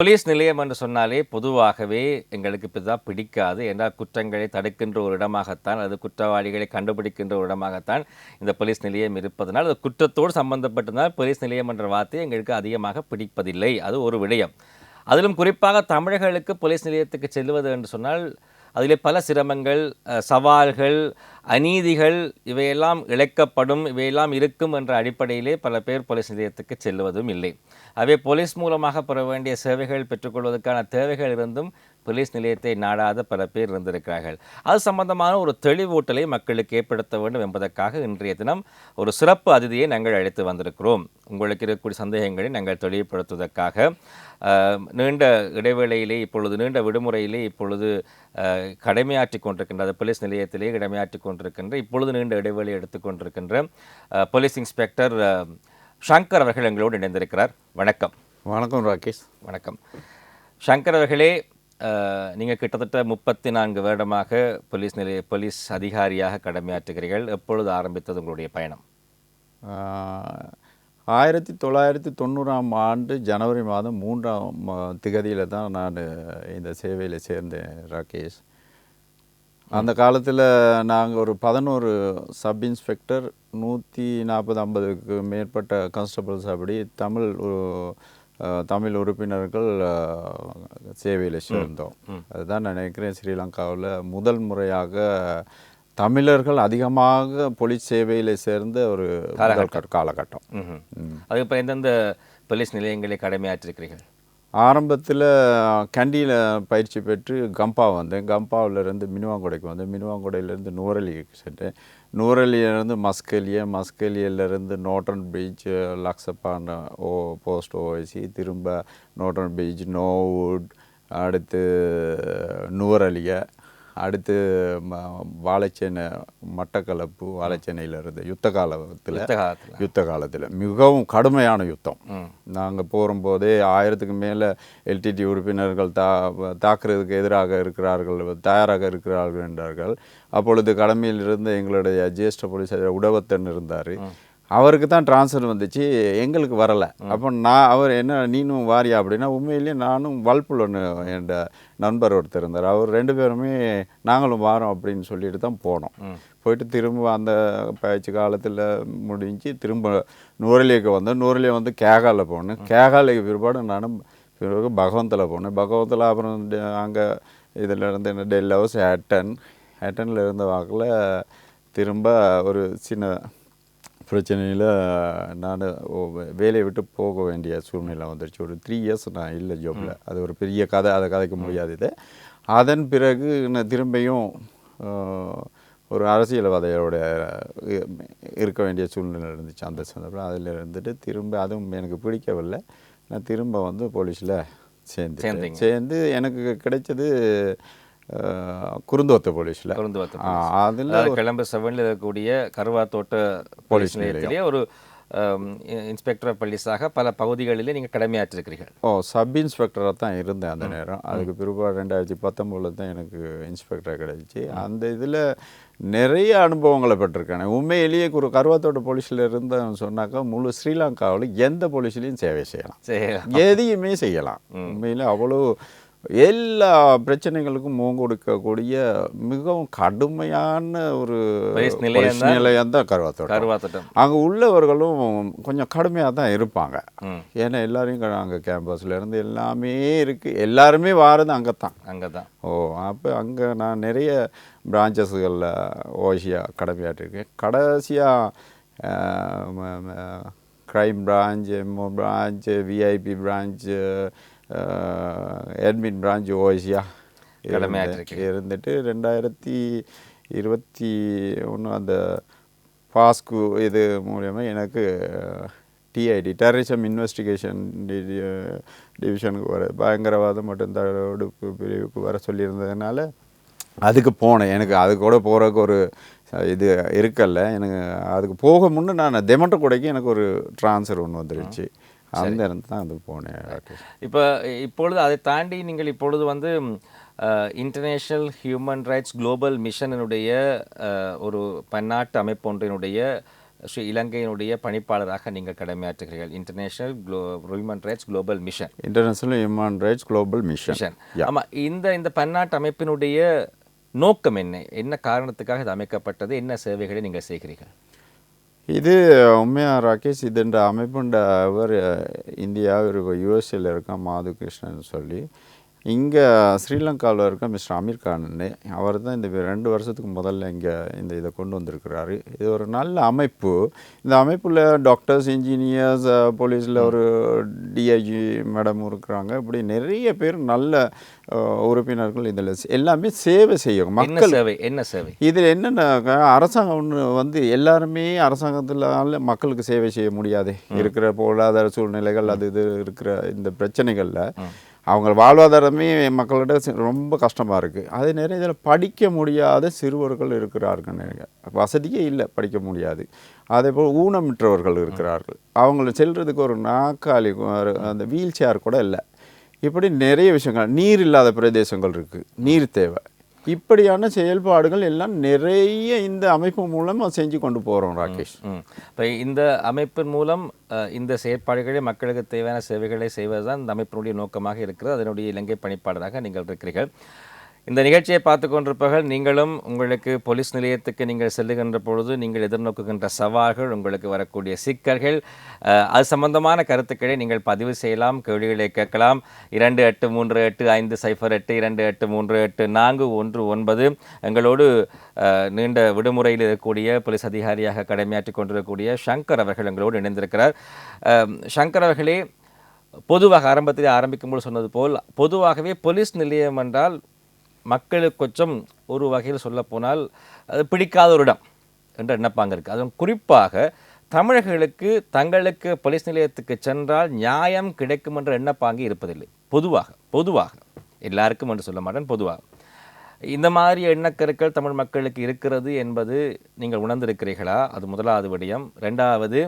Police நிலையம் என்று சொன்னாலே பொதுவாகவே எங்களுக்கு இப்படிதான் பிடிக்காது. ஏன்னா குற்றங்களை தடுக்கின்ற ஒரு இடமாகத்தான், அது குற்றவாளிகளை கண்டுபிடிக்கின்ற ஒரு இடமாகத்தான் இந்த போலீஸ் நிலையம் இருப்பதனால், அது குற்றத்தோடு சம்பந்தப்பட்டதால் போலீஸ் நிலையம் என்ற வார்த்தை எங்களுக்கு அதிகமாக பிடிப்பதில்லை. அது ஒரு விடயம். அதிலும் குறிப்பாக தமிழர்களுக்கு போலீஸ் நிலையத்துக்கு செல்வது என்று சொன்னால் அதிலே பல சிரமங்கள், சவால்கள், அநீதிகள் இவையெல்லாம் இழைக்கப்படும், இவையெல்லாம் இருக்கும் என்ற அடிப்படையிலே பல பேர் போலீஸ் நிலையத்துக்கு செல்வதும் இல்லை. அவை போலீஸ் மூலமாக பெற வேண்டிய சேவைகள் பெற்றுக்கொள்வதற்கான தேவைகள் இருந்தும் போலீஸ் நிலையத்தை நாடாத பல பேர் இருந்திருக்கிறார்கள். அது சம்பந்தமான ஒரு தெளிவூட்டலை மக்களுக்கு ஏற்படுத்த வேண்டும் என்பதற்காக இன்றைய தினம் ஒரு சிறப்பு அதிதியை நாங்கள் அழைத்து வந்திருக்கிறோம். உங்களுக்கு இருக்கக்கூடிய சந்தேகங்களை நாங்கள் தெளிவுபடுத்துவதற்காக நீண்ட இடைவேளையிலே இப்பொழுது நீண்ட விடுமுறையிலே இப்பொழுது கடமையாற்றி கொண்டிருக்கின்ற போலீஸ் நிலையத்திலே கடமையாற்றி கொண்டிருக்கின்ற இப்பொழுது நீண்ட இடைவேளை எடுத்துக்கொண்டிருக்கின்ற போலீஸ் இன்ஸ்பெக்டர் ஷங்கர் அவர்கள் எங்களோடு இணைந்திருக்கிறார். வணக்கம். வணக்கம் ராகேஷ். வணக்கம் ஷங்கர் அவர்களே. நீங்கள் கிட்டத்தட்ட 34 வருடமாக போலீஸ் அதிகாரியாக கடமையாற்றுகிறீர்கள். எப்பொழுது ஆரம்பித்தது உங்களுடைய பயணம்? 1990ஆம் ஆண்டு ஜனவரி மாதம் 3ஆம் திகதியில் தான் நான் இந்த சேவையில் சேர்ந்தேன் ராகேஷ். அந்த காலத்தில் நாங்கள் ஒரு 11 சப் இன்ஸ்பெக்டர், 140-150க்கு மேற்பட்ட கான்ஸ்டபிள்ஸ், அப்படி தமிழ் உறுப்பினர்கள் சேவையில் சேர்ந்தோம். அதுதான் நினைக்கிறேன் ஸ்ரீலங்காவில் முதல் முறையாக தமிழர்கள் அதிகமாக போலீஸ் சேவையில் சேர்ந்த ஒரு காலகட்டம். அது இப்போ எந்தெந்த போலீஸ் நிலையங்களை கடமையாற்றிருக்கிறீர்கள்? ஆரம்பத்தில் கண்டியில் பயிற்சி பெற்று கம்பா வந்தேன். கம்பாவிலேருந்து மினுவாங்குடைக்கு வந்தேன். மினுவாங்குடையிலேருந்து நூரலிக்கு சென்றேன். நூரலியிலேருந்து மஸ்கலியிலேருந்து நோட்டன் பீச், லக்ஸப்பான் போஸ்ட் ஓஐசி, திரும்ப நோட்டன் பீச், நோவுட், அடுத்து நூரலியை, அடுத்து வாழைச்சேனை, மட்டக்களப்பு, வாழைச்சேனையிலிருந்து யுத்த காலத்தில் மிகவும் கடுமையான யுத்தம். நாங்கள் போகும்போதே 1000க்கு மேலே எல்டிடி உறுப்பினர்கள் தாக்குறதுக்கு தயாராக இருக்கிறார்கள் என்றார்கள். அப்பொழுது கடமையில் இருந்த எங்களுடைய ஜேஷ்ட போலீஸ் உடவத்தன் இருந்தார். அவருக்கு தான் ட்ரான்ஸ்ஃபர் வந்துச்சு, எங்களுக்கு வரலை. அப்போ அவர் என்ன நீனும் வாரியா அப்படின்னா, உண்மையிலேயே நானும் வல்புலன்னு என் நண்பர் ஒருத்தர் இருந்தார். அவர் 2 பேருமே நாங்களும் வாரோம் அப்படின்னு சொல்லிட்டு தான் போனோம். போயிட்டு திரும்ப அந்த பயிற்சி காலத்தில் முடிஞ்சு திரும்ப நூரலியக்கு வந்தேன். நூரலியை வந்து கேகாவில் போனேன். கேகாலைக்கு பிற்பாடு நானும் பகவந்தில் போனேன். பகவந்தில் அப்புறம் அங்கே இதில் இருந்து என்ன டெல் ஹவுஸ், ஹேட்டனில் இருந்த வாக்கில் திரும்ப ஒரு சின்ன பிரச்சனையில் நான் வேலையை விட்டு போக வேண்டிய சூழ்நிலை வந்துடுச்சு. ஒரு 3 இயர்ஸ் நான் இல்லை ஜாபில். அது ஒரு பெரிய கதை, அதை கதைக்க முடியாது. இது அதன் பிறகு நான் திரும்பியும் ஒரு அரசியல்வாதியோட இருக்க வேண்டிய சூழ்நிலை இருந்துச்சு. அந்த சந்தர்ப்பம் அதில் இருந்துட்டு திரும்ப அதுவும் எனக்கு பிடிக்கவில்லை. நான் திரும்ப வந்து போலீஸில் சேர்ந்து எனக்கு கிடைச்சது குருந்தோட்ட போலீஸில். அதில் கிளம்பு 7ல் இருக்கக்கூடிய கருவாத்தோட்ட போலீஸ் நிலையத்திலே ஒரு இன்ஸ்பெக்டர் போலீஸாக பல பகுதிகளிலே நீங்கள் கடமையாற்றிருக்கிறீர்கள். சப் இன்ஸ்பெக்டராக தான் இருந்தேன் அந்த நேரம். அதுக்கு பிற்பாடு 2019 தான் எனக்கு இன்ஸ்பெக்டராக கிடைச்சி. அந்த இதில் நிறைய அனுபவங்களை பெற்றிருக்கேன். உண்மையிலேயே ஒரு கருவாத்தோட்ட போலீஸில் இருந்தேன்னு சொன்னாக்கா முழு ஸ்ரீலங்காவில் எந்த போலீஸ்லேயும் சேவை செய்யலாம், எதையுமே செய்யலாம். உண்மையிலே அவ்வளோ எல்லா பிரச்சனைகளுக்கும் முகம் கொடுக்கக்கூடிய மிகவும் கடுமையான ஒரு நிலையம் தான் கருவாத்தோட்டம். அங்கே உள்ளவர்களும் கொஞ்சம் கடுமையாக தான் இருப்பாங்க. ஏன்னா எல்லாரையும் அங்கே கேம்பஸில் இருந்து எல்லாமே இருக்குது, எல்லாருமே வாரது அங்கே தான். அப்போ அங்கே நான் நிறைய பிரான்ச்சஸ்களில் ஓசியாக கடமையாட்டிருக்கேன். கடைசியாக crime branch, MO branch, VIP branch, admin branch ஓசியாக இருந்துட்டு 2021 அந்த பாஸ்கு இது மூலயமா எனக்கு டிஐடி டெரரிசம் இன்வெஸ்டிகேஷன் டிவிஷனுக்கு பயங்கரவாதம் மற்றும் தடுப்பு பிரிவுக்கு வர சொல்லியிருந்ததுனால அதுக்கு போனேன். எனக்கு அது கூட போகிறதுக்கு ஒரு இது இருக்கல. எனக்கு அதுக்கு போக முன்னே நான் தெமட்டகுடைக்கு எனக்கு ஒரு ட்ரான்ஸ்ஃபர் ஒன்று வந்துருச்சு. அந்த இருந்து தான் அது போனேன். இப்பொழுது அதை தாண்டி நீங்கள் இப்பொழுது வந்து இன்டர்நேஷ்னல் ஹியூமன் ரைட்ஸ் குளோபல் மிஷனுடைய ஒரு பன்னாட்டு அமைப்பு ஒன்றினுடைய இலங்கையினுடைய பணிப்பாளராக நீங்கள் கடமையாற்றுகிறீர்கள். International human rights global mission. International human rights global mission. ஆமாம், இந்த பன்னாட்டு அமைப்பினுடைய நோக்கம் என்ன? என்ன காரணத்துக்காக இது அமைக்கப்பட்டது? என்ன சேவைகளை நீங்கள் செய்கிறீர்கள்? இது உண்மையாக ராகேஷ், இதுன்ற அமைப்புண்ட அவர் இந்தியா ஒரு யூஎஸ்ஏல இருக்க மாது கிருஷ்ணன் சொல்லி, இங்கே ஸ்ரீலங்காவில் இருக்க மிஸ்டர் அமீர் கான் அவர் தான் இந்த 2 வருஷத்துக்கு முதல்ல இங்கே இதை கொண்டு வந்திருக்கிறாரு. இது ஒரு நல்ல அமைப்பு. இந்த அமைப்பில் டாக்டர்ஸ், இன்ஜினியர்ஸ், போலீஸில் ஒரு டிஐஜி மேடமும் இருக்கிறாங்க. இப்படி நிறைய பேர் நல்ல உறுப்பினர்கள் இதில் எல்லாமே சேவை செய்யும் மக்கள். என்ன சேவை இதில் என்னென்ன அரசாங்கம் ஒன்று எல்லாருமே அரசாங்கத்தினால மக்களுக்கு சேவை செய்ய முடியாது. இருக்கிற பொருளாதார சூழ்நிலைகள் அது இது இருக்கிற இந்த பிரச்சனைகளில் அவங்க வாழ்வாதாரமே மக்களிட ரொம்ப கஷ்டமாக இருக்குது. அது நிறைய இதில் படிக்க முடியாத சிறுவர்கள் இருக்கிறார்கள். வசதியே இல்லை, படிக்க முடியாது. அதே போல் ஊனமிற்றவர்கள் இருக்கிறார்கள். அவங்கள செல்றதுக்கு ஒரு நாற்காலி, அந்த வீல் சேர் கூட இல்லை. இப்படி நிறைய விஷயங்கள், நீர் இல்லாத பிரதேசங்கள் இருக்குது, நீர் தேவை. இப்படியான செயல்பாடுகள் எல்லாம் நிறைய இந்த அமைப்பு மூலம் செஞ்சு கொண்டு போகிறோம் ராகேஷ். இப்போ இந்த அமைப்பின் மூலம் இந்த செயற்பாடுகளை மக்களுக்கு தேவையான சேவைகளை செய்வதுதான் இந்த அமைப்பினுடைய நோக்கமாக இருக்கிறது. அதனுடைய இலங்கை பணிப்பாளராக நீங்கள் இருக்கிறீர்கள். இந்த நிகழ்ச்சியை பார்த்து கொண்டிருப்பவர்கள், நீங்களும் உங்களுக்கு போலீஸ் நிலையத்துக்கு நீங்கள் செல்லுகின்ற பொழுது நீங்கள் எதிர்நோக்குகின்ற சவால்கள், உங்களுக்கு வரக்கூடிய சிக்கல்கள், அது சம்பந்தமான கருத்துக்களை நீங்கள் பதிவு செய்யலாம், கேள்விகளை கேட்கலாம். 28385008 28384419 எங்களோடு நீண்ட விடுமுறையில் இருக்கக்கூடிய போலீஸ் அதிகாரியாக கடமையாற்றி கொண்டிருக்கக்கூடிய சங்கர் அவர்கள் எங்களோடு இணைந்திருக்கிறார். சங்கர் அவர்களே, பொதுவாக ஆரம்பத்தில் ஆரம்பிக்கும்போது சொன்னது போல், பொதுவாகவே போலீஸ் நிலையம் என்றால் மக்களுக்கு கொஞ்சம் ஒரு வகையில் சொல்லப்போனால் அது பிடிக்காத ஒரு இடம் என்ற எண்ணப்பாங்க இருக்குது. அதுவும் குறிப்பாக தமிழர்களுக்கு தங்களுக்கு போலீஸ் நிலையத்துக்கு சென்றால் நியாயம் கிடைக்கும் என்ற எண்ணப்பாங்க இருப்பதில்லை. பொதுவாக எல்லாருக்கும் என்று சொல்ல மாட்டேன், பொதுவாக இந்த மாதிரி எண்ணக்கருக்கள் தமிழ் மக்களுக்கு இருக்கிறது என்பது நீங்கள் உணர்ந்திருக்கிறீர்களா? அது முதலாவது விடயம். 2வது,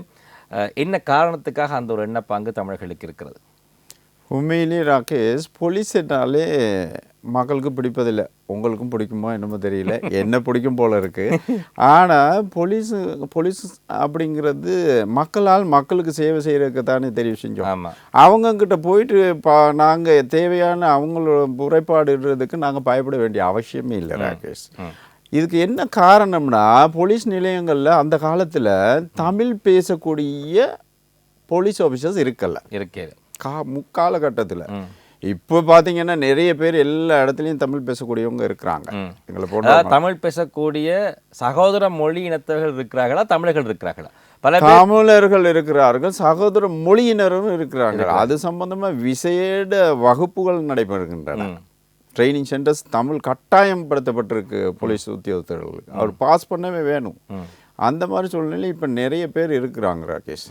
என்ன காரணத்துக்காக அந்த ஒரு எண்ணப்பாங்கு தமிழர்களுக்கு இருக்கிறது? உண்மையிலே ராகேஷ், போலீஸ்னாலே மக்களுக்கு பிடிப்பதில்லை. உங்களுக்கும் பிடிக்குமோ என்னமோ தெரியல, என்ன பிடிக்கும் போல இருக்குது. ஆனால் போலீஸ் அப்படிங்கிறது மக்களுக்கு சேவை செய்கிறதுக்கு தானே தெரிவு செஞ்சோம். அவங்கக்கிட்ட போயிட்டு நாங்கள் தேவையான அவங்களோட முறைப்பாடுறதுக்கு நாங்கள் பயப்பட வேண்டிய அவசியமே இல்லை ராகேஷ். இதுக்கு என்ன காரணம்னா, போலீஸ் நிலையங்களில் அந்த காலத்தில் தமிழ் பேசக்கூடிய போலீஸ் ஆஃபீஸர்ஸ் இருக்கல முக்காலகட்டத்தில். இப்போ பார்த்தீங்கன்னா நிறைய பேர் எல்லா இடத்துலையும் தமிழ் பேசக்கூடியவங்க இருக்கிறாங்க. எங்களை போன்ற தமிழ் பேசக்கூடிய சகோதர மொழி இனத்தவர்கள் இருக்கிறார்களா, தமிழர்கள் இருக்கிறார்களா? பல தமிழர்கள் இருக்கிறார்கள், சகோதர மொழியினரும் இருக்கிறாங்க. அது சம்பந்தமாக விசேட வகுப்புகள் நடைபெறுகின்றன. ட்ரைனிங் சென்டர்ஸ் தமிழ் கட்டாயப்படுத்தப்பட்டிருக்கு போலீஸ் உத்தியோகத்தர்களுக்கு. அவர் பாஸ் பண்ணவே வேணும். அந்த மாதிரி சூழ்நிலை இப்போ நிறைய பேர் இருக்கிறாங்க ராகேஷ்.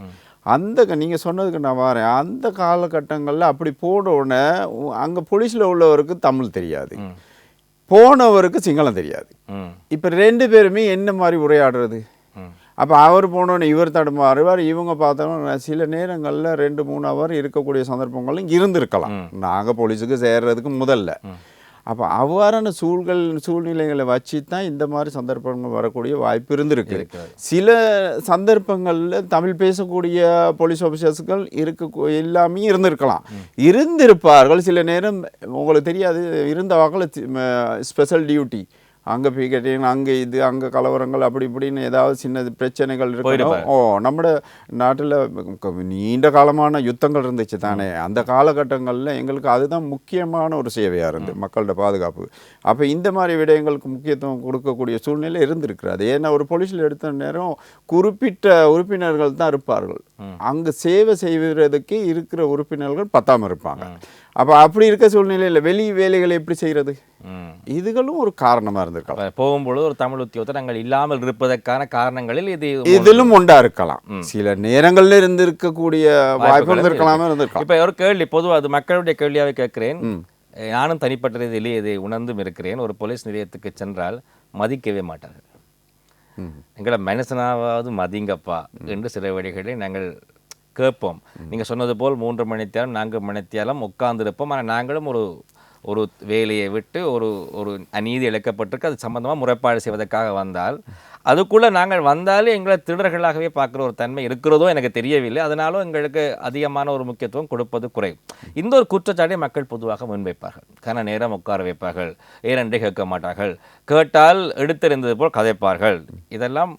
நீங்கள் சொன்னதுக்கு நான் வரேன். அந்த காலகட்டங்களில் அப்படி போன உடனே அங்கே போலீஸில் உள்ளவருக்கு தமிழ் தெரியாது, போனவருக்கு சிங்களம் தெரியாது. இப்போ 2 பேருமே என்ன மாதிரி உரையாடுறது? அப்போ அவர் போனோடனே இவர் தடுமாறுவார், இவங்க பார்த்தோன்னா சில நேரங்களில் 2-3 ஹவர் இருக்கக்கூடிய சந்தர்ப்பங்களும் இருந்திருக்கலாம் நாங்கள் போலீஸுக்கு சேர்றதுக்கு முதல்ல. அப்போ அவ்வாறான சூழ்நிலைகளை வச்சு தான் இந்த மாதிரி சந்தர்ப்பங்கள் வரக்கூடிய வாய்ப்பு இருந்திருக்கு. சில சந்தர்ப்பங்களில் தமிழ் பேசக்கூடிய போலீஸ் ஆஃபீஸர்ஸ்கள் எல்லாமே இருந்திருப்பார்கள். சில நேரம் உங்களுக்கு தெரியாது, இருந்த வாக்கில் ஸ்பெஷல் டியூட்டி அங்கே போய் கேட்டீங்கன்னா அங்கே கலவரங்கள் அப்படி இப்படின்னு ஏதாவது சின்ன பிரச்சனைகள் இருக்கணும். நம்ம நாட்டில் நீண்ட காலமான யுத்தங்கள் இருந்துச்சு தானே, அந்த காலகட்டங்களில் எங்களுக்கு அதுதான் முக்கியமான ஒரு சேவையாக இருந்து மக்களோட பாதுகாப்பு. அப்போ இந்த மாதிரி விடயங்களுக்கு முக்கியத்துவம் கொடுக்கக்கூடிய சூழ்நிலை இருந்திருக்கிறது. ஏன்னா ஒரு போலீஸில் எடுத்த நேரம் குறிப்பிட்ட உறுப்பினர்கள் தான் இருப்பார்கள். அங்கே சேவை செய்வதற்கு இருக்கிற உறுப்பினர்கள் பத்தாமல் இருப்பாங்க. அப்போ அப்படி இருக்க சூழ்நிலையில் வெளி வேலைகளை எப்படி செய்கிறது? இதுகளும் ஒரு காரணமாக இருந்திருக்கலாம். போகும்பொழுது ஒரு தமிழ் உத்தியோகத்தை நாங்கள் இல்லாமல் இருப்பதற்கான காரணங்களில் இதிலும் ஒன்றா இருக்கலாம். சில நேரங்களில் இருந்திருக்கக்கூடிய வாய்ப்பு இருந்திருக்கலாம். இப்போ ஒரு கேள்வி, பொதுவாக அது மக்களுடைய கேள்வியாகவே கேட்கிறேன். நானும் தனிப்பட்ட ரீதியிலே இதை உணர்ந்தும் இருக்கிறேன். ஒரு போலீஸ் நிலையத்துக்கு சென்றால் மதிக்கவே மாட்டார்கள். எங்களை மனுஷனாவது மதிங்கப்பா என்று சில வழிகளை நாங்கள் கேட்போம். நீங்கள் சொன்னது போல் 3 மணித்தியாலம் 4 மணித்தியாலம் உட்கார்ந்துருப்போம். ஆனால் நாங்களும் ஒரு ஒரு வேலையை விட்டு ஒரு ஒரு அநீதி இழைக்கப்பட்டிருக்கு, அது சம்பந்தமாக முறைப்பாடு செய்வதற்காக வந்தால் அதுக்குள்ளே நாங்கள் வந்தாலே எங்களை திருடர்களாகவே பார்க்குற ஒரு தன்மை இருக்கிறதோ எனக்கு தெரியவில்லை. அதனாலும் எங்களுக்கு அதிகமான ஒரு முக்கியத்துவம் கொடுப்பது குறை. இந்த ஒரு குற்றச்சாட்டை மக்கள் பொதுவாக முன்வைப்பார்கள். கன நேரம் உட்கார வைப்பார்கள், ஏனென்றே கேட்க மாட்டார்கள், கேட்டால் எடுத்தெறிந்தது போல் கதைப்பார்கள். இதெல்லாம்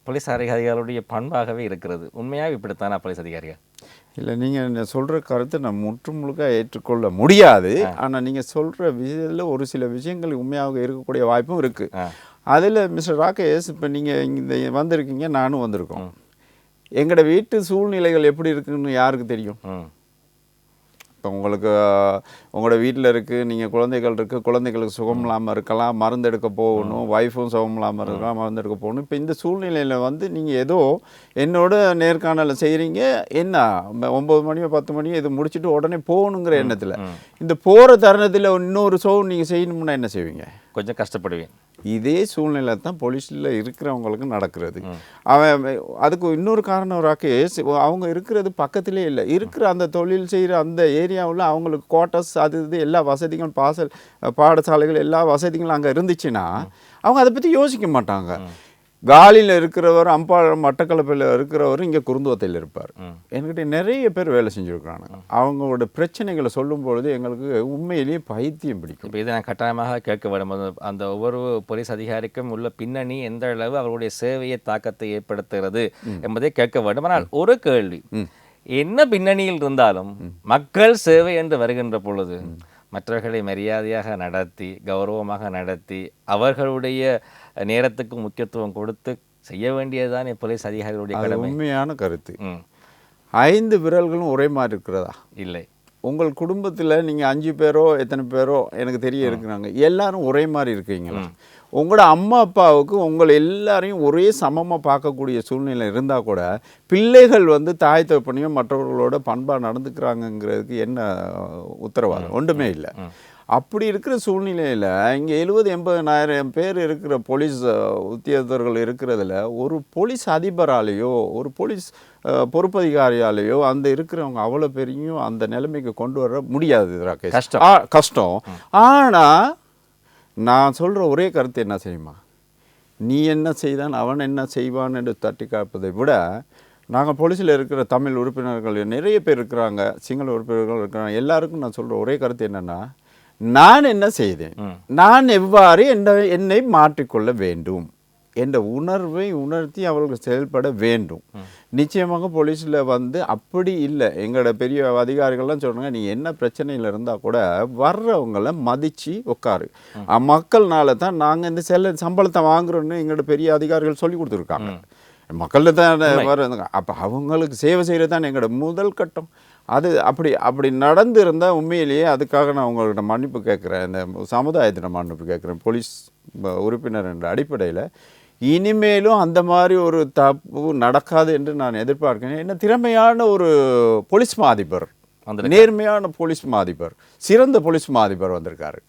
போலீஸ் அதிகாரிகளுடைய பண்பாகவே இருக்கிறது. உண்மையாக இப்படித்தானா போலீஸ் அதிகாரிகள்? இல்லை, நீங்கள் சொல்கிற கருத்தை நான் முழுக்க ஏற்றுக்கொள்ள முடியாது. ஆனால் நீங்கள் சொல்கிற விஷயத்தில் ஒரு சில விஷயங்கள் உண்மையாக இருக்கக்கூடிய வாய்ப்பும் இருக்குது. அதில் மிஸ்டர் ராகேஷ், இப்போ நீங்கள் இந்த வந்திருக்கீங்க, நானும் வந்திருக்கோம். எங்களோட வீட்டு சூழ்நிலைகள் எப்படி இருக்குன்னு யாருக்கு தெரியும்? இப்போ உங்களுக்கு உங்களோட வீட்டில் இருக்குது, நீங்கள் குழந்தைகள் இருக்குது, குழந்தைகளுக்கு சுகம் இல்லாமல் இருக்கலாம், மருந்து எடுக்க போகணும், ஒய்ஃபும் சுகம் இல்லாமல் இருக்கலாம், மருந்து எடுக்க போகணும். இப்போ இந்த சூழ்நிலையில் வந்து நீங்கள் ஏதோ என்னோட நேர்காணலை செய்கிறீங்க, என்ன 9 மணியோ 10 மணியோ இது முடிச்சுட்டு உடனே போகணுங்கிற எண்ணத்தில். இந்த போகிற தருணத்தில் இன்னொரு ஷோ நீங்கள் செய்யணும்னா என்ன செய்வீங்க? கொஞ்சம் கஷ்டப்படுவேன். இதே சூழ்நிலை தான் போலீஸில் இருக்கிறவங்களுக்கு நடக்கிறது. அவன் அதுக்கு இன்னொரு காரணம் ராகேஷ், அவங்க இருக்கிறது பக்கத்திலே இல்லை. இருக்கிற அந்த தொழில் செய்கிற அந்த ஏரியாவில் அவங்களுக்கு குவார்ட்டர்ஸ் அது இது எல்லா வசதிகளும், பாடசாலைகள் எல்லா வசதிகளும் அங்கே இருந்துச்சுன்னா அவங்க அதை பற்றி யோசிக்க மாட்டாங்க. காலியில் இருக்கிறவர், மட்டக்களப்பில் இருக்கிறவர் இங்கே குருந்துவத்தையில் இருப்பார். என்கிட்ட நிறைய பேர் வேலை செஞ்சுருக்கிறாங்க. அவங்களோட பிரச்சனைகளை சொல்லும் பொழுது எங்களுக்கு உண்மையிலேயே பைத்தியம் பிடிக்கும். இப்போ இதை நான் கட்டாயமாக கேட்க வேண்டும். அந்த ஒவ்வொரு போலீஸ் அதிகாரிக்கும் உள்ள பின்னணி எந்த அளவு அவருடைய சேவையை தாக்கத்தை ஏற்படுத்துகிறது என்பதை கேட்க வேண்டும். ஆனால் ஒரு கேள்வி, என்ன பின்னணியில் இருந்தாலும் மக்கள் சேவை என்று வருகின்ற பொழுது மற்றவர்களை மரியாதையாக நடத்தி, கௌரவமாக நடத்தி, அவர்களுடைய நேரத்துக்கு முக்கியத்துவம் கொடுத்து செய்ய வேண்டியதுதான் போலீஸ் அதிகாரிகளுடைய கடமை. உண்மையான கருத்து. 5 விரல்களும் ஒரே மாதிரி இருக்கிறதா? இல்லை. உங்கள் குடும்பத்தில் நீங்கள் 5 பேரோ எத்தனை பேரோ எனக்கு தெரிய இருக்கிறாங்க, எல்லாரும் ஒரே மாதிரி இருக்கீங்களா? உங்களோட அம்மா அப்பாவுக்கு உங்களை எல்லாரையும் ஒரே சமமாக பார்க்கக்கூடிய சூழ்நிலை இருந்தால் கூட பிள்ளைகள் வந்து தாய் தகப்பனையும் மற்றவர்களோட பண்பாக நடந்துக்கிறாங்கங்கிறதுக்கு என்ன உத்தரவாதம்? ஒன்றுமே இல்லை. அப்படி இருக்கிற சூழ்நிலையில் இங்கே 70-80,000 பேர் இருக்கிற போலீஸ் உத்தியோகத்தர்கள் இருக்கிறதுல ஒரு போலீஸ் அதிபராலேயோ ஒரு போலீஸ் பொறுப்பதிகாரியாலேயோ அந்த இருக்கிறவங்க அவ்வளோ பெரியும் அந்த நிலைமைக்கு கொண்டு வர முடியாது. கஷ்டம். ஆனால் நான் சொல்கிற ஒரே கருத்து என்ன செய்யுமா, நீ என்ன செய்தான் அவன் என்ன செய்வான் என்று தட்டி காப்பதை விட, நாங்கள் போலீஸில் இருக்கிற தமிழ் உறுப்பினர்கள் நிறைய பேர் இருக்கிறாங்க, சிங்கள உறுப்பினர்கள் இருக்கிறாங்க, எல்லாருக்கும் நான் சொல்கிற ஒரே கருத்து என்னென்னா, நான் என்ன செய்தேன், நான் எவ்வாறு என்னை மாற்றிக்கொள்ள வேண்டும் என்ற உணர்வை உணர்த்தி அவர்கள் செயல்பட வேண்டும். நிச்சயமாக போலீஸில் வந்து அப்படி இல்லை. எங்களோட பெரிய அதிகாரிகள்லாம் சொல்கிறாங்க, நீ என்ன பிரச்சனையில் இருந்தால் கூட வர்றவங்களை மதித்து உட்காரு. மக்கள்னால தான் நாங்கள் இந்த சம்பளத்தை வாங்குறோன்னு எங்களோட பெரிய அதிகாரிகள் சொல்லி கொடுத்துருக்காங்க. மக்கள்கிட்ட தான் வர, அப்போ அவங்களுக்கு சேவை செய்கிறது தான் எங்களோட முதல் கட்டம். அது அப்படி நடந்திருந்தால் உண்மையிலேயே அதுக்காக நான் உங்கள்கிட்ட மன்னிப்பு கேட்குறேன், இந்த சமுதாயத்தின மன்னிப்பு கேட்குறேன் போலீஸ் உறுப்பினர் என்ற அடிப்படையில். இனிமேலும் அந்த மாதிரி ஒரு தப்பு நடக்காது என்று நான் எதிர்பார்க்கிறேன். என்ன திறமையான ஒரு போலீஸ் மாதிபர், நேர்மையான போலீஸ் மாதிபர், சிறந்த போலீஸ் மாதிபர் வந்திருக்காரு.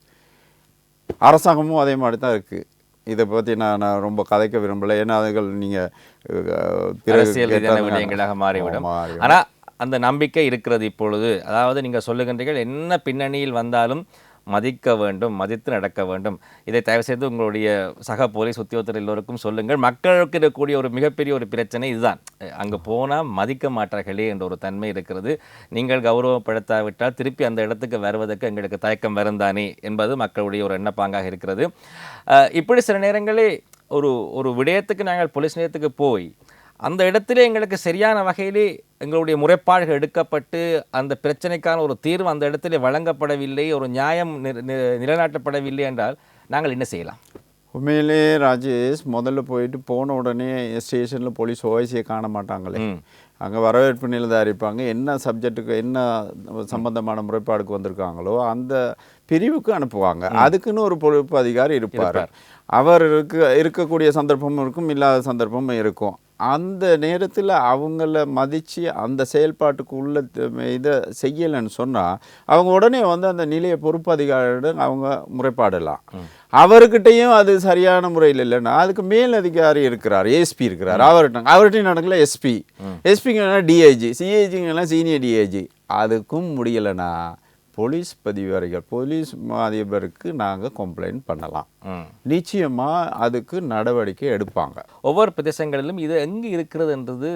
அரசாங்கமும் அதே மாதிரி தான் இருக்குது. இதை பற்றி நான் ரொம்ப கதைக்க விரும்பலை, ஏன்னா அதுகள் நீங்கள் விடயங்களாக மாறிவிடும். ஆனால் அந்த நம்பிக்கை இருக்கிறது இப்பொழுது. அதாவது நீங்கள் சொல்லுகின்றீர்கள், என்ன பின்னணியில் வந்தாலும் மதிக்க வேண்டும், மதித்து நடக்க வேண்டும். இதை தயவு செய்து உங்களுடைய சக போலீஸ் உத்தியோகத்தர் எல்லோருக்கும் சொல்லுங்கள். மக்களுக்கு இருக்கக்கூடிய ஒரு மிகப்பெரிய ஒரு பிரச்சனை இதுதான். அங்கே போனால் மதிக்க மாட்டார்களே என்ற ஒரு தன்மை இருக்கிறது. நீங்கள் கௌரவப்படுத்தாவிட்டால் திருப்பி அந்த இடத்துக்கு வருவதற்கு எங்களுக்கு தயக்கம் வருந்தானே என்பது மக்களுடைய ஒரு எண்ணப்பாங்காக இருக்கிறது. இப்படி சில நேரங்களே ஒரு விடயத்துக்கு நாங்கள் போலீஸ் நிலையத்துக்கு போய் அந்த இடத்திலே எங்களுக்கு சரியான வகையிலே எங்களுடைய முறைப்பாடுகள் எடுக்கப்பட்டு அந்த பிரச்சனைக்கான ஒரு தீர்வு அந்த இடத்திலே வழங்கப்படவில்லை, ஒரு நியாயம் நிலைநாட்டப்படவில்லை என்றால் நாங்கள் என்ன செய்யலாம்? உண்மையிலே ராஜேஷ், முதல்ல போயிட்டு போன உடனே ஸ்டேஷனில் போலீஸ் ஓய்சியை காண மாட்டாங்களே, அங்கே வரவேற்பு நிலைதாரிப்பாங்க, என்ன சப்ஜெக்ட்டுக்கு என்ன சம்பந்தமான முறைப்பாடுக்கு வந்திருக்காங்களோ அந்த பிரிவுக்கு அனுப்புவாங்க. அதுக்குன்னு ஒரு பொறுப்பு அதிகாரி இருப்பார். அவர் இருக்கக்கூடிய சந்தர்ப்பமும் இருக்கும், இல்லாத சந்தர்ப்பமும் இருக்கும். அந்த நேரத்தில் அவங்கள மதித்து அந்த செயல்பாட்டுக்கு உள்ள இதை செய்யலைன்னு சொன்னால் அவங்க உடனே வந்து அந்த நிலைய பொறுப்பு அதிகாரியிடம் அவங்க முறைப்பாடலாம். அவர்கிட்டையும் அது சரியான முறையில் இல்லைன்னா அதுக்கு மேல் அதிகாரி இருக்கிறார், ஏஎஸ்பி இருக்கிறார், அவர்கிட்டையும் நடக்கல எஸ்பிங்கன்னா டிஐஜி, சிஐஜிங்கெல்லாம் சீனியர் டிஐஜி. அதுக்கும் முடியலைன்னா போலீஸ் பதிவாரிகள் போலீஸ் அதிபருக்கு நாங்கள் கம்ப்ளைண்ட் பண்ணலாம். ம். நிச்சயமாக அதுக்கு நடவடிக்கை எடுப்பாங்க. ஒவ்வொரு பிரதேசங்களிலும் இது எங்கே இருக்கிறதுன்றது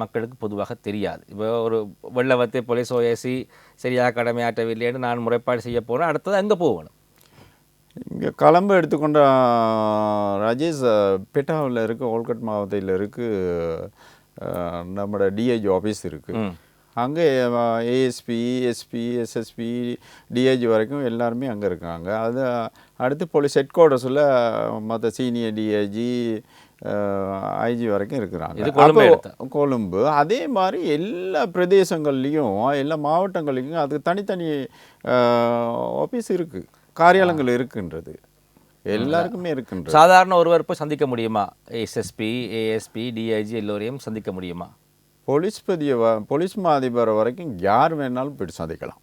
மக்களுக்கு பொதுவாக தெரியாது. இப்போ ஒரு வெள்ளவத்தை போலீஸ் ஓஏசி சரியாக கடமையாற்றவில்லைன்னு நான் முறைப்பாடு செய்ய போகிறேன், அடுத்தது அங்கே போகணும். இங்கே கலம்பு எடுத்துக்கொண்ட ராஜேஷ் பெட்டாவில் இருக்குது, ஓல்கட் மாவட்டத்தில் இருக்குது, நம்மளோட டிஐஜி ஆஃபீஸ் இருக்குது. ம். அங்கே ஏஎஸ்பி எஸ்பி எஸ்எஸ்பி டிஐஜி வரைக்கும் எல்லாருமே அங்கே இருக்காங்க. அது அடுத்து போலீஸ் ஹெட் குவார்ட்டர்ஸில் மற்ற சீனியர் டிஐஜி ஐஜி வரைக்கும் இருக்கிறாங்க. இது கொழும்பு எடுத்தா? கொழும்பு அதே மாதிரி எல்லா பிரதேசங்கள்லேயும் எல்லா மாவட்டங்கள்லேயும் அதுக்கு தனித்தனி ஆஃபீஸ் இருக்குது, காரியாலயங்கள் இருக்குன்றது எல்லாருக்குமே இருக்குன்றது. சாதாரண ஒருவர் போய் சந்திக்க முடியுமா? எஸ்எஸ்பி ஏஎஸ்பி டிஐஜி எல்லோரையும் சந்திக்க முடியுமா? போலீஸ் மா அதிபர் வரைக்கும் யார் வேணாலும் போயிட்டு சந்திக்கலாம்.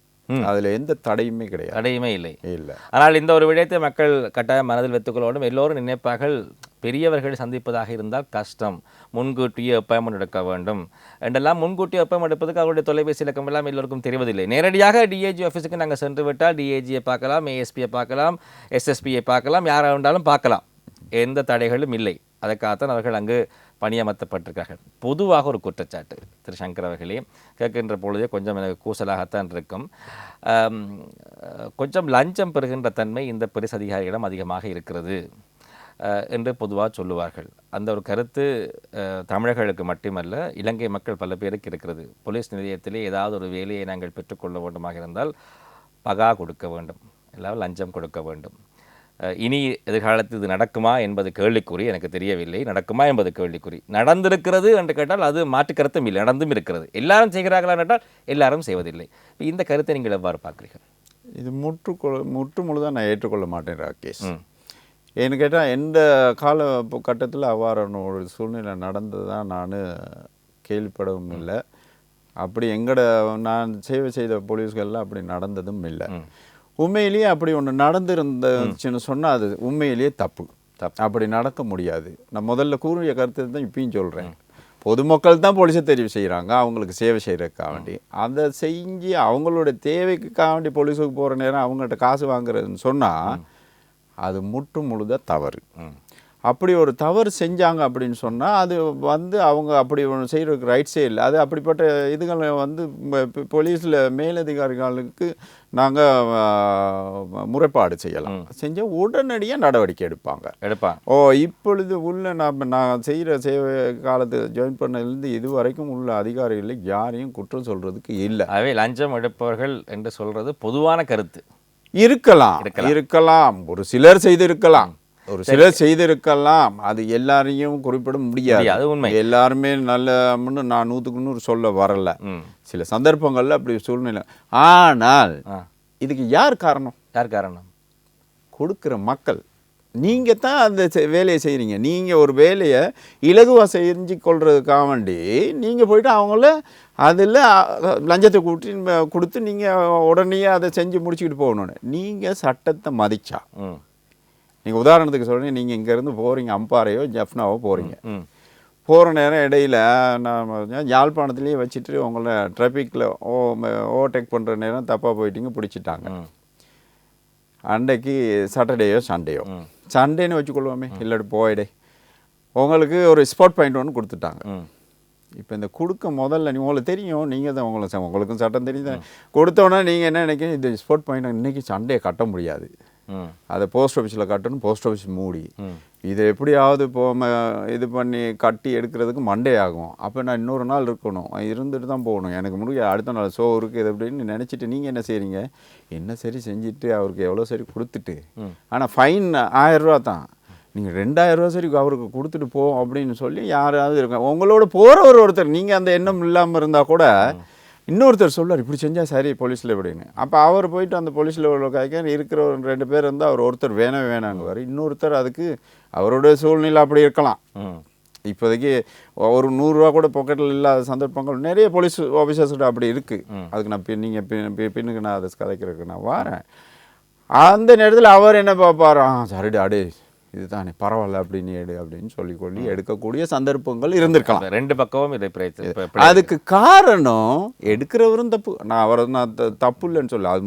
அதில் எந்த தடையுமே கிடையாது. தடையுமே இல்லை. இல்லை. ஆனால் இந்த ஒரு விடயத்தை மக்கள் கட்டாயம் மனதில் வைத்துக்கொள்ளணும். எல்லோரும் நினைப்பார்கள், பெரியவர்கள் சந்திப்பதாக இருந்தால் கஷ்டம், முன்கூட்டியே அப்பாயின்மெண்ட் எடுக்க வேண்டும் என்றெல்லாம். முன்கூட்டியே அப்பாயின்மெண்ட் எடுப்பதுக்கு அவருடைய தொலைபேசி இலக்கம் எல்லாம் எல்லோருக்கும் தெரிவதில்லை. நேரடியாக டிஐஜி ஆஃபீஸுக்கு நாங்கள் சென்று விட்டால் டிஐஜியை பார்க்கலாம், ஏஎஸ்பியை பார்க்கலாம், எஸ்எஸ்பியை பார்க்கலாம், யாராக இருந்தாலும் பார்க்கலாம், எந்த தடைகளும் இல்லை. அதற்காகத்தான் அவர்கள் அங்கு பணியமர்த்தப்பட்டிருக்கார்கள். பொதுவாக ஒரு குற்றச்சாட்டு திரு சங்கர் அவர்களே, கேட்கின்ற பொழுதே கொஞ்சம் எனக்கு கூசலாகத்தான் இருக்கும். கொஞ்சம் லஞ்சம் பெறுகின்ற தன்மை இந்த போலீஸ் அதிகாரிகளிடம் அதிகமாக இருக்கிறது என்று பொதுவாக சொல்லுவார்கள். அந்த ஒரு கருத்து தமிழர்களுக்கு மட்டுமல்ல, இலங்கை மக்கள் பல பேருக்கு இருக்கிறது. போலீஸ் நிலையத்திலே ஏதாவது ஒரு வேலையை நாங்கள் பெற்றுக்கொள்ள வேண்டுமாக இருந்தால் பகா கொடுக்க வேண்டும், எல்லாம் லஞ்சம் கொடுக்க வேண்டும். இனி எதிர்காலத்தில் இது நடக்குமா என்பது கேள்விக்குறி, எனக்கு தெரியவில்லை. நடக்குமா என்பது கேள்விக்குறி. நடந்திருக்கிறது என்று கேட்டால் அது மாற்றுக்கருத்தும் இல்லை, நடந்தும் இருக்கிறது. எல்லாரும் செய்கிறார்களா என்றால் எல்லாரும் செய்வதில்லை. இந்த கருத்தை நீங்கள் எவ்வாறு பார்க்குறீர்கள்? இது முற்று முழுதாக நான் ஏற்றுக்கொள்ள மாட்டேன் ராகேஷ். ஏன்னு கேட்டால் எந்த கட்டத்தில் அவ்வாறான ஒரு சூழ்நிலை நடந்ததான் நான் கேள்விப்படவும் இல்லை. அப்படி நான் சேவை செய்த போலீஸ்கள்லாம் அப்படி நடந்ததும் இல்லை. உண்மையிலேயே அப்படி ஒன்று நடந்திருந்துச்சுன்னு சொன்னால் அது உண்மையிலேயே தப்பு. அப்படி நடக்க முடியாது. நான் முதல்ல கூறிய கருத்து தான் இப்பயும் சொல்கிறேன். பொதுமக்கள் தான் போலீஸை தெரிவு செய்கிறாங்க, அவங்களுக்கு சேவை செய்கிறதுக்காக வேண்டி. அதை செஞ்சு அவங்களுடைய தேவைக்காக வேண்டி போலீஸுக்கு போகிற நேரம் அவங்கள்ட்ட காசு வாங்குறதுன்னு சொன்னால் அது முழுதாக தவறு. அப்படி ஒரு தவறு செஞ்சாங்க அப்படின்னு சொன்னால் அது அவங்க அப்படி ஒன்று செய்கிறதுக்கு ரைட்ஸே இல்லை. அது அப்படிப்பட்ட இதுகளை போலீஸில் மேலதிகாரிகளுக்கு நாங்கள் முறைப்பாடு செய்யலாம். செஞ்சால் உடனடியாக நடவடிக்கை எடுப்பாங்க. இப்பொழுது நான் செய்கிற சேவை காலத்து ஜாயின் பண்ணதுலேருந்து இது வரைக்கும் உள்ள அதிகாரிகளை யாரையும் குற்றம் சொல்கிறதுக்கு இல்லை. அவை லஞ்சம் எடுப்பவர்கள் என்று சொல்கிறது பொதுவான கருத்து. இருக்கலாம், ஒரு சிலர் செய்திருக்கலாம், அது எல்லாரையும் குறிப்பிட முடியாது. எல்லாருமே நல்ல நான் 100க்கு 100 சொல்ல வரல. சில சந்தர்ப்பங்கள்ல அப்படி சூழ்நிலை. ஆனால் இதுக்கு யார் காரணம்? கொடுக்கிற மக்கள். நீங்க தான் அந்த வேலையை செய்கிறீங்க. நீங்க ஒரு வேலையை இலகுவாக செஞ்சு கொள்றதுக்காக வேண்டி நீங்க போயிட்டு அவங்கள அதில் லஞ்சத்தை கொடுத்து நீங்க உடனே அதை செஞ்சு முடிச்சுக்கிட்டு போகணுன்னு. நீங்க சட்டத்தை மதிச்சா, நீங்கள் உதாரணத்துக்கு சொல்கிறீங்க, நீங்கள் இங்கேருந்து போகிறீங்க, அம்பாறையோ ஜெஃப்னாவோ போகிறீங்க. போகிற நேரம் இடையில் நான் யாழ்ப்பாணத்துலேயே வச்சுட்டு உங்களை டிராஃபிக்கில் ஓவர்டேக் பண்ணுற நேரம் தப்பாக போயிட்டீங்க, பிடிச்சிட்டாங்க. அன்றைக்கு சாட்டர்டேயோ சண்டேன்னு வச்சுக்கொள்வோமே, இல்லாட்டி போயிடே உங்களுக்கு ஒரு ஸ்பாட் பாயிண்ட் ஒன்று கொடுத்துட்டாங்க. இப்போ இந்த கொடுக்க முதல்ல உங்களுக்கு தெரியும், நீங்கள் தான் உங்களுக்கும் சட்டம் தெரியும். கொடுத்தோன்னா நீங்கள் என்ன நினைக்கிறீங்க, இந்த ஸ்பாட் பாயிண்ட் இன்றைக்கி சண்டே கட்ட முடியாது, அதை போஸ்ட் ஆஃபீஸில் கட்டணும், போஸ்ட் ஆஃபீஸ் மூடி, இதை எப்படியாவது இது பண்ணி கட்டி எடுக்கிறதுக்கு மண்டே ஆகும். அப்போ நான் இன்னொரு நாள் இருக்கணும், இருந்துட்டு தான் போகணும், எனக்கு முடிய அடுத்த நாள் ஷோ இருக்குது இது அப்படின்னு நினச்சிட்டு நீங்கள் என்ன செய்கிறீங்க, என்ன சரி செஞ்சுட்டு அவருக்கு எவ்வளோ சரி கொடுத்துட்டு, ஆனால் ஃபைன் 1000 ரூபா தான், நீங்கள் 2000 ரூபா சரி அவருக்கு கொடுத்துட்டு போ அப்படின்னு சொல்லி யாராவது இருக்காங்க. உங்களோட போகிற ஒருத்தர், நீங்கள் அந்த எண்ணம் இல்லாமல் இருந்தால் கூட இன்னொருத்தர் சொல்லுவார் இப்படி செஞ்சால் சரி போலீஸில் எப்படின்னு. அப்போ அவர் போயிட்டு அந்த போலீஸில் உள்ள இருக்கிற ஒரு 2 பேர் இருந்தால் அவர் ஒருத்தர் வேணாங்குவார், இன்னொருத்தர் அதுக்கு அவருடைய சூழ்நிலை அப்படி இருக்கலாம். இப்போதைக்கு ஒரு 100 ரூபா கூட பாக்கெட்டில் இல்லாத சந்தர்ப்பங்கள் நிறைய போலீஸ் ஆஃபீஸர்ஸ்கிட்ட அப்படி இருக்குது. அதுக்கு நான் நீங்கள் பின்னுக்கு நான் அதை கதைக்கிறதுக்கு நான் வரேன். அந்த நேரத்தில் அவர் என்ன பார்ப்பார், சரிடா அடே இதுதானே பரவாயில்ல அப்படின்னு எடு அப்படின்னு சொல்லி எடுக்கக்கூடிய சந்தர்ப்பங்கள் இருந்திருக்கலாம். ரெண்டு பக்கமும் இதை பிரச்சனை. அதுக்கு காரணம் எடுக்கிறவரும் தப்பு, நான் தப்பு இல்லைன்னு சொல்ல, அது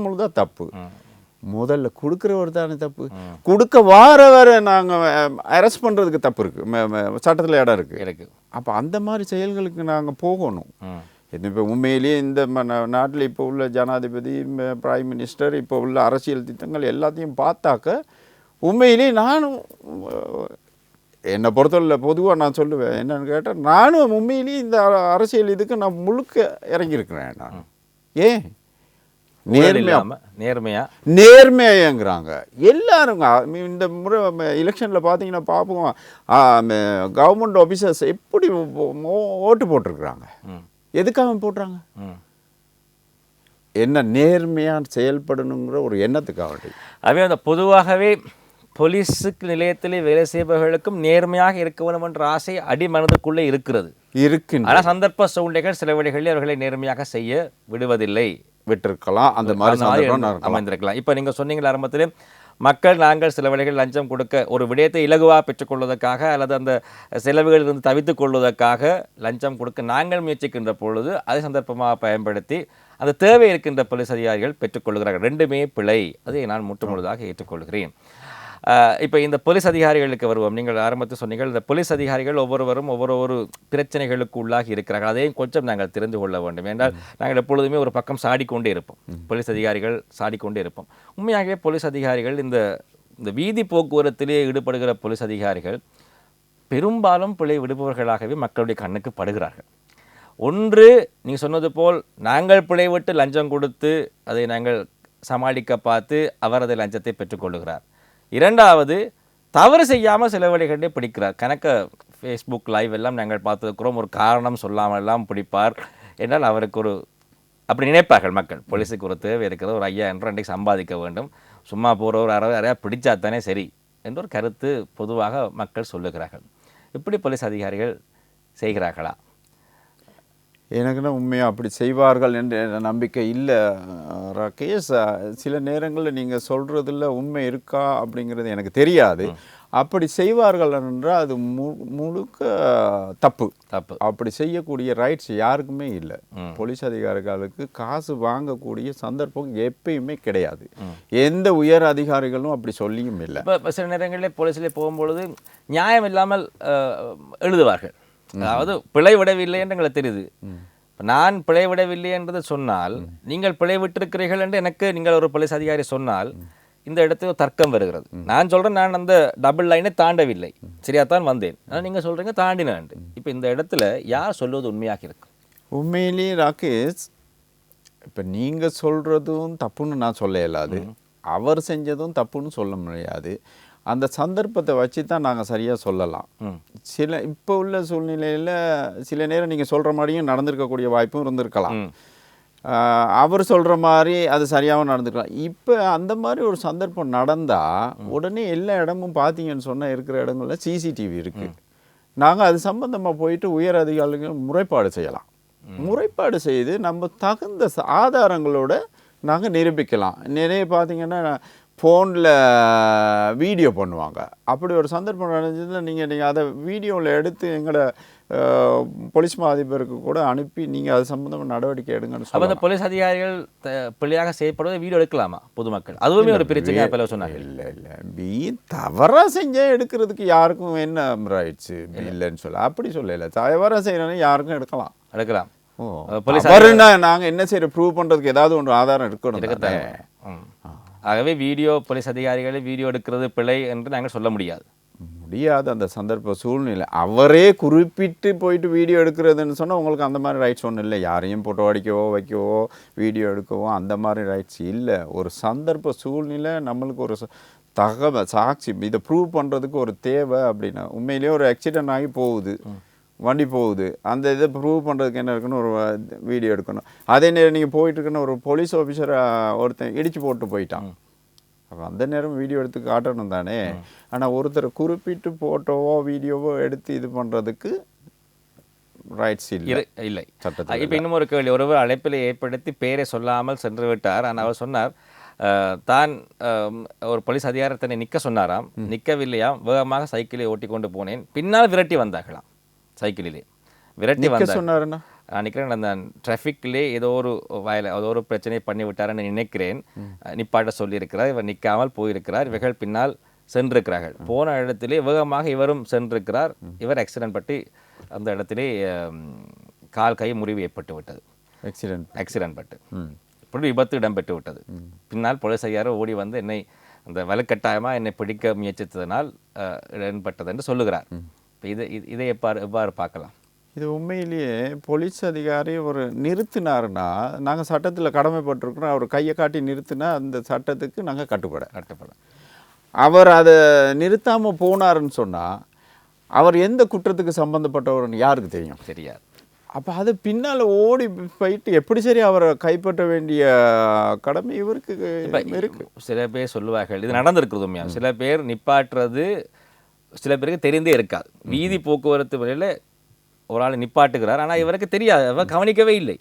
முழுதாக தப்பு. முதல்ல கொடுக்குறவர் தானே தப்பு. கொடுக்க வர நாங்கள் அரெஸ்ட் பண்ணுறதுக்கு தப்பு இருக்குது, சட்டத்தில் இடம் இருக்குது. அப்போ அந்த மாதிரி செயல்களுக்கு நாங்கள் போகணும். இப்போ உண்மையிலேயே இந்த நாட்டில் இப்போ உள்ள ஜனாதிபதி, பிரைம் மினிஸ்டர், இப்போ உள்ள அரசியல் திட்டங்கள் எல்லாத்தையும் பார்த்தாக்க உண்மையிலேயே நானும் என்னை பொறுத்தவரை பொதுவாக நான் சொல்லுவேன் என்னன்னு கேட்டால், நானும் உண்மையிலேயே இந்த அரசியல் இதுக்கு நான் முழுக்க இறங்கியிருக்கிறேன். நான் ஏன் நேர்மையாங்கிறாங்க எல்லாரும். இந்த முறை எலெக்ஷனில் பார்த்தீங்கன்னா பார்ப்போம், கவர்மெண்ட் ஆஃபீஸர்ஸ் எப்படி ஓட்டு போட்டிருக்கிறாங்க. எதுக்காக போடுறாங்க? என்ன நேர்மையாக செயல்படணுங்கிற ஒரு எண்ணத்துக்காக. அதே அந்த பொதுவாகவே போலீஸுக்கு நிலையத்திலே வேலை செய்பவர்களுக்கும் நேர்மையாக இருக்க வேண்டும் என்ற ஆசை அடிமனதுக்குள்ளே இருக்கிறது. ஆனால் சந்தர்ப்ப சூழ்நிலைகள் சில வழிகளில் அவர்களை நேர்மையாக செய்ய விடுவதில்லை. விட்டிருக்கலாம், அந்த மாதிரி அமைந்திருக்கலாம். இப்போ நீங்கள் சொன்னீங்களா ஆரம்பத்திலே, மக்கள் நாங்கள் சில வழிகள் லஞ்சம் கொடுக்க ஒரு விடயத்தை இலகுவாக பெற்றுக்கொள்வதற்காக அல்லது அந்த செலவுகளிலிருந்து தவித்துக் கொள்வதற்காக லஞ்சம் கொடுக்க நாங்கள் முயற்சிக்கின்ற பொழுது அதை சந்தர்ப்பமாக பயன்படுத்தி அந்த தேவை இருக்கின்ற போலீஸ் அதிகாரிகள் பெற்றுக்கொள்கிறார்கள். ரெண்டுமே பிழை. அதை நான் முற்றுமுழுதாக ஏற்றுக்கொள்கிறேன். இப்போ இந்த போலீஸ் அதிகாரிகளுக்கு வருவோம். நீங்கள் ஆரம்பத்தில் சொன்னீர்கள், இந்த போலீஸ் அதிகாரிகள் ஒவ்வொருவரும் ஒவ்வொரு பிரச்சனைகளுக்கு உள்ளாகி இருக்கிறார்கள். அதையும் கொஞ்சம் நாங்கள் தெரிந்து கொள்ள வேண்டும். என்றால் நாங்கள் எப்பொழுதுமே ஒரு பக்கம் சாடிக்கொண்டே இருப்போம், போலீஸ் அதிகாரிகள் சாடிக்கொண்டே இருப்போம். உண்மையாகவே போலீஸ் அதிகாரிகள் இந்த வீதி போக்குவரத்திலே ஈடுபடுகிற போலீஸ் அதிகாரிகள் பெரும்பாலும் பிழை விடுபவர்களாகவே மக்களுடைய கண்ணுக்கு படுகிறார்கள். ஒன்று, நீங்கள் சொன்னது போல் நாங்கள் பிழை விட்டு லஞ்சம் கொடுத்து அதை நாங்கள் சமாளிக்க பார்த்து அவர் அதை லஞ்சத்தை பெற்றுக்கொள்ளுகிறார். இரண்டாவது, தவறு செய்யாமல் சில வழிகளே பிடிக்கிறார். கணக்க ஃபேஸ்புக் லைவ் எல்லாம் நாங்கள் பார்த்துருக்கிறோம். ஒரு காரணம் சொல்லாமல் எல்லாம் பிடிப்பார் என்றால் அவருக்கு ஒரு அப்படி நினைப்பார்கள் மக்கள். போலீஸுக்கு ஒரு தேவை இருக்கிறது, ஒரு 5000 அன்றைக்கு சம்பாதிக்க வேண்டும், சும்மா போகிறவர் யாரையா பிடிச்சா தானே சரி என்ற ஒரு கருத்து பொதுவாக மக்கள் சொல்லுகிறார்கள். இப்படி போலீஸ் அதிகாரிகள் செய்கிறார்களா? எனக்குன்னா உண்மையாக அப்படி செய்வார்கள் என்ற நம்பிக்கை இல்லை ராகேஷ். சில நேரங்களில் நீங்கள் சொல்கிறதுல உண்மை இருக்கா அப்படிங்கிறது எனக்கு தெரியாது. அப்படி செய்வார்கள் என்றால் அது முழுக்க தப்பு. அப்படி செய்யக்கூடிய ரைட்ஸ் யாருக்குமே இல்லை. போலீஸ் அதிகாரிகளுக்கு காசு வாங்கக்கூடிய சந்தர்ப்பம் எப்பயுமே கிடையாது. எந்த உயர் அதிகாரிகளும் அப்படி சொல்லியும் இல்லை. இப்போ சில நேரங்களில் போலீஸில் போகும்பொழுது நியாயம் இல்லாமல் எழுதுவார்கள். அதாவது பிழை விடவில்லை என்று எங்களுக்கு தெரியுது. நான் பிழை விடவில்லை என்றது சொன்னால், நீங்கள் பிழை விட்டிருக்கிறீர்கள் என்று எனக்கு நீங்கள் ஒரு போலீஸ் அதிகாரி சொன்னால் இந்த இடத்துல தர்க்கம் வருகிறது. நான் சொல்கிறேன், நான் அந்த டபுள் லைனை தாண்டவில்லை, சரியாத்தான் வந்தேன், ஆனால் நீங்கள் சொல்கிறீங்க தாண்டினேன். இப்போ இந்த இடத்துல யார் சொல்வது உண்மையாக இருக்கு? உண்மையிலேயே ராகேஷ், இப்போ நீங்கள் சொல்கிறதும் தப்புன்னு நான் சொல்ல இயலாது, அவர் செஞ்சதும் தப்புன்னு சொல்ல முடியாது. அந்த சந்தர்ப்பத்தை வச்சு தான் நாங்கள் சரியாக சொல்லலாம். இப்போ உள்ள சூழ்நிலையில் சில நேரம் நீங்கள் சொல்கிற மாதிரியும் நடந்திருக்கக்கூடிய வாய்ப்பும் இருந்திருக்கலாம். அவர் சொல்கிற மாதிரி அது சரியாகவும் நடந்துக்கலாம். இப்போ அந்த மாதிரி ஒரு சந்தர்ப்பம் நடந்தால் உடனே எல்லா இடமும் பார்த்தீங்கன்னு சொன்னால் இருக்கிற இடங்களில் சிசிடிவி இருக்குது. நாங்கள் அது சம்பந்தமாக போயிட்டு உயர் அதிகாரிகள் முறைப்பாடு செய்யலாம். முறைப்பாடு செய்து நம்ம தகுந்த ஆதாரங்களோட நாங்கள் நிரூபிக்கலாம். நிறைய பார்த்தீங்கன்னா ஃபோனில் வீடியோ பண்ணுவாங்க. அப்படி ஒரு சந்தர்ப்பம் நடந்ததுன்னா நீங்கள் அதை வீடியோவில் எடுத்து எங்களோட போலீஸ் அதிபருக்கு கூட அனுப்பி நீங்கள் அது சம்பந்தமாக நடவடிக்கை எடுங்கன்னு சொல்லி. அந்த போலீஸ் அதிகாரிகள் பிள்ளையாக செய்யப்படுவதை வீடியோ எடுக்கலாமா பொதுமக்கள்? அதுவுமே ஒரு பிரச்சனையாக சொன்னாங்க. இல்லை தவறாக செஞ்சால் எடுக்கிறதுக்கு யாருக்கும் என்ன ரைட்ஸு இல்லைன்னு சொல்ல அப்படி சொல்லலை. தவறாக செய்யறேன்னு யாருக்கும் எடுக்கலாம். போலீஸ் நாங்கள் என்ன செய்யற ப்ரூவ் பண்ணுறதுக்கு ஏதாவது ஒன்று ஆதாரம் இருக்கணும். ஆகவே வீடியோ போலீஸ் அதிகாரிகளை வீடியோ எடுக்கிறது பிழை என்று நாங்கள் சொல்ல முடியாது. அந்த சந்தர்ப்ப சூழ்நிலை அவரே குறிப்பிட்டு போயிட்டு வீடியோ எடுக்கிறதுன்னு சொன்னால் உங்களுக்கு அந்த மாதிரி ரைட்ஸ் ஒன்றும் இல்லை. யாரையும் போட்டோ அடிக்கவோ வைக்கவோ வீடியோ எடுக்கவோ அந்த மாதிரி ரைட்ஸ் இல்லை. ஒரு சந்தர்ப்ப சூழ்நிலை நம்மளுக்கு ஒரு தகவல் சாட்சி இதை ப்ரூவ் பண்ணுறதுக்கு ஒரு தேவை அப்படின்னா, உண்மையிலேயே ஒரு ஆக்சிடென்ட் ஆகி போகுது, வண்டி போகுது, அந்த இதை ப்ரூவ் பண்ணுறதுக்கு என்ன இருக்குன்னு ஒரு வீடியோ எடுக்கணும். அதே நேரம் நீங்கள் போயிட்டுருக்குன்னு ஒரு போலீஸ் ஆஃபீஸரை ஒருத்தன் இடித்து போட்டு போயிட்டான், அப்போ அந்த நேரம் வீடியோ எடுத்து காட்டணும் தானே. ஆனால் ஒருத்தர் குறிப்பிட்டு ஃபோட்டோவோ வீடியோவோ எடுத்து இது பண்ணுறதுக்கு ரைட்ஸ் இல்லை சட்டத்தில். இப்போ இன்னும் ஒரு கேள்வி, ஒருவர் அழைப்பில் ஏற்படுத்தி பேரை சொல்லாமல் சென்று விட்டார். ஆனால் அவர் சொன்னார், தான் ஒரு போலீஸ் அதிகாரி தன்னை நிற்க சொன்னாராம், நிற்கவில்லையாம், வேகமாக சைக்கிளை ஓட்டி கொண்டு போனேன், பின்னால் விரட்டி வந்தார்களாம், சைக்கிளிலே விரட்டி வந்தார். சொன்னாருன்னா நான் நிற்கிறேன் அந்த டிராஃபிக்லே ஏதோ ஒரு பிரச்சனை பண்ணி விட்டாருன்னு நினைக்கிறேன், நிப்பாட்ட சொல்லியிருக்கிறார், இவர் நிற்காமல் போயிருக்கிறார், இவர்கள் பின்னால் சென்றிருக்கிறார்கள், போன இடத்திலே வேகமாக இவரும் சென்றிருக்கிறார், இவர் ஆக்சிடென்ட் பட்டு அந்த இடத்திலே கால் கை முறிவு ஏற்பட்டு விட்டது, ஆக்சிடென்ட் பட்டு இப்படி விபத்து இடம்பெற்று விட்டது. பின்னால் போலீஸ் அதிகாரி ஓடி வந்து என்னை அந்த வலுக்கட்டாயமாக என்னை பிடிக்க முயற்சித்ததனால் இடம்பெற்றது என்று சொல்லுகிறார். இதை எவ்வாறு பார்க்கலாம்? இது உண்மையிலேயே போலீஸ் அதிகாரி ஒரு நிறுத்தினாருன்னா நாங்கள் சட்டத்தில் கடமைப்பட்டிருக்கிறோம், அவர் கையை காட்டி நிறுத்தினா அந்த சட்டத்துக்கு நாங்கள் கட்டுப்பட அவர் அதை நிறுத்தாமல் போனாருன்னு சொன்னால் அவர் எந்த குற்றத்துக்கு சம்மந்தப்பட்டவர்னு யாருக்கு தெரியாது. அப்போ அது பின்னால் ஓடி போயிட்டு எப்படி சரி அவரை கைப்பற்ற வேண்டிய கடமை இவருக்கு இருக்கு. சில பேர் சொல்லுவார்கள் இது நடந்திருக்கிறது உண்மையாக, சில பேர் நிப்பாட்டுறது சில பேருக்கு தெரிந்தே இருக்காது. வீதி போக்குவரத்து வழியில் ஒரு ஆள் நிப்பாட்டுகிறார், ஆனால் இவருக்கு தெரியாது, அவர் கவனிக்கவே இல்லை.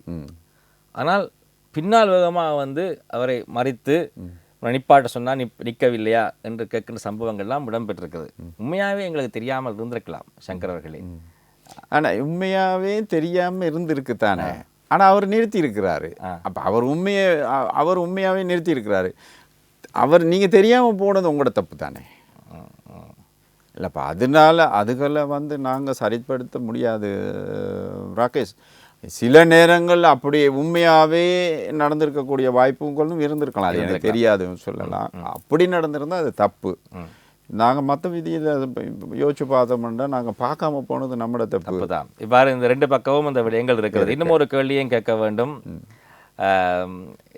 ஆனால் பின்னால் வேகமாக வந்து அவரை மறித்து நிப்பாட்ட சொன்னால் நிற்கவில்லையா என்று கேட்கிற சம்பவங்கள்லாம் இடம்பெற்றிருக்கிறது. உண்மையாகவே எங்களுக்கு தெரியாமல் இருந்திருக்கலாம் சங்கர் அவர்களே. ஆனால் உண்மையாகவே தெரியாமல் இருந்திருக்கு தானே, ஆனால் அவர் நிறுத்தி இருக்கிறாரு. அப்போ அவர் உண்மையாகவே நிறுத்தி இருக்கிறாரு. நீங்கள் தெரியாமல் போனது உங்களோட தப்பு தானே இல்லைப்பா. அதனால அதுகளை வந்து நாங்கள் சரிப்படுத்த முடியாது ராகேஷ். சில நேரங்கள் அப்படி உண்மையாகவே நடந்திருக்கக்கூடிய வாய்ப்புகளும் இருந்திருக்கலாம், அது எனக்கு தெரியாதுன்னு சொல்லலாம். அப்படி நடந்திருந்தால் அது தப்பு. நாங்கள் மற்ற விதியில் யோசிச்சு பார்த்தோம்னா நாங்கள் பார்க்காம போனது நம்மளோட தப்பு தான். இவ்வாறு இந்த ரெண்டு பக்கமும் இந்த விடயங்கள் இருக்கிறது. இன்னும் ஒரு கேள்வியும் கேட்க வேண்டும்.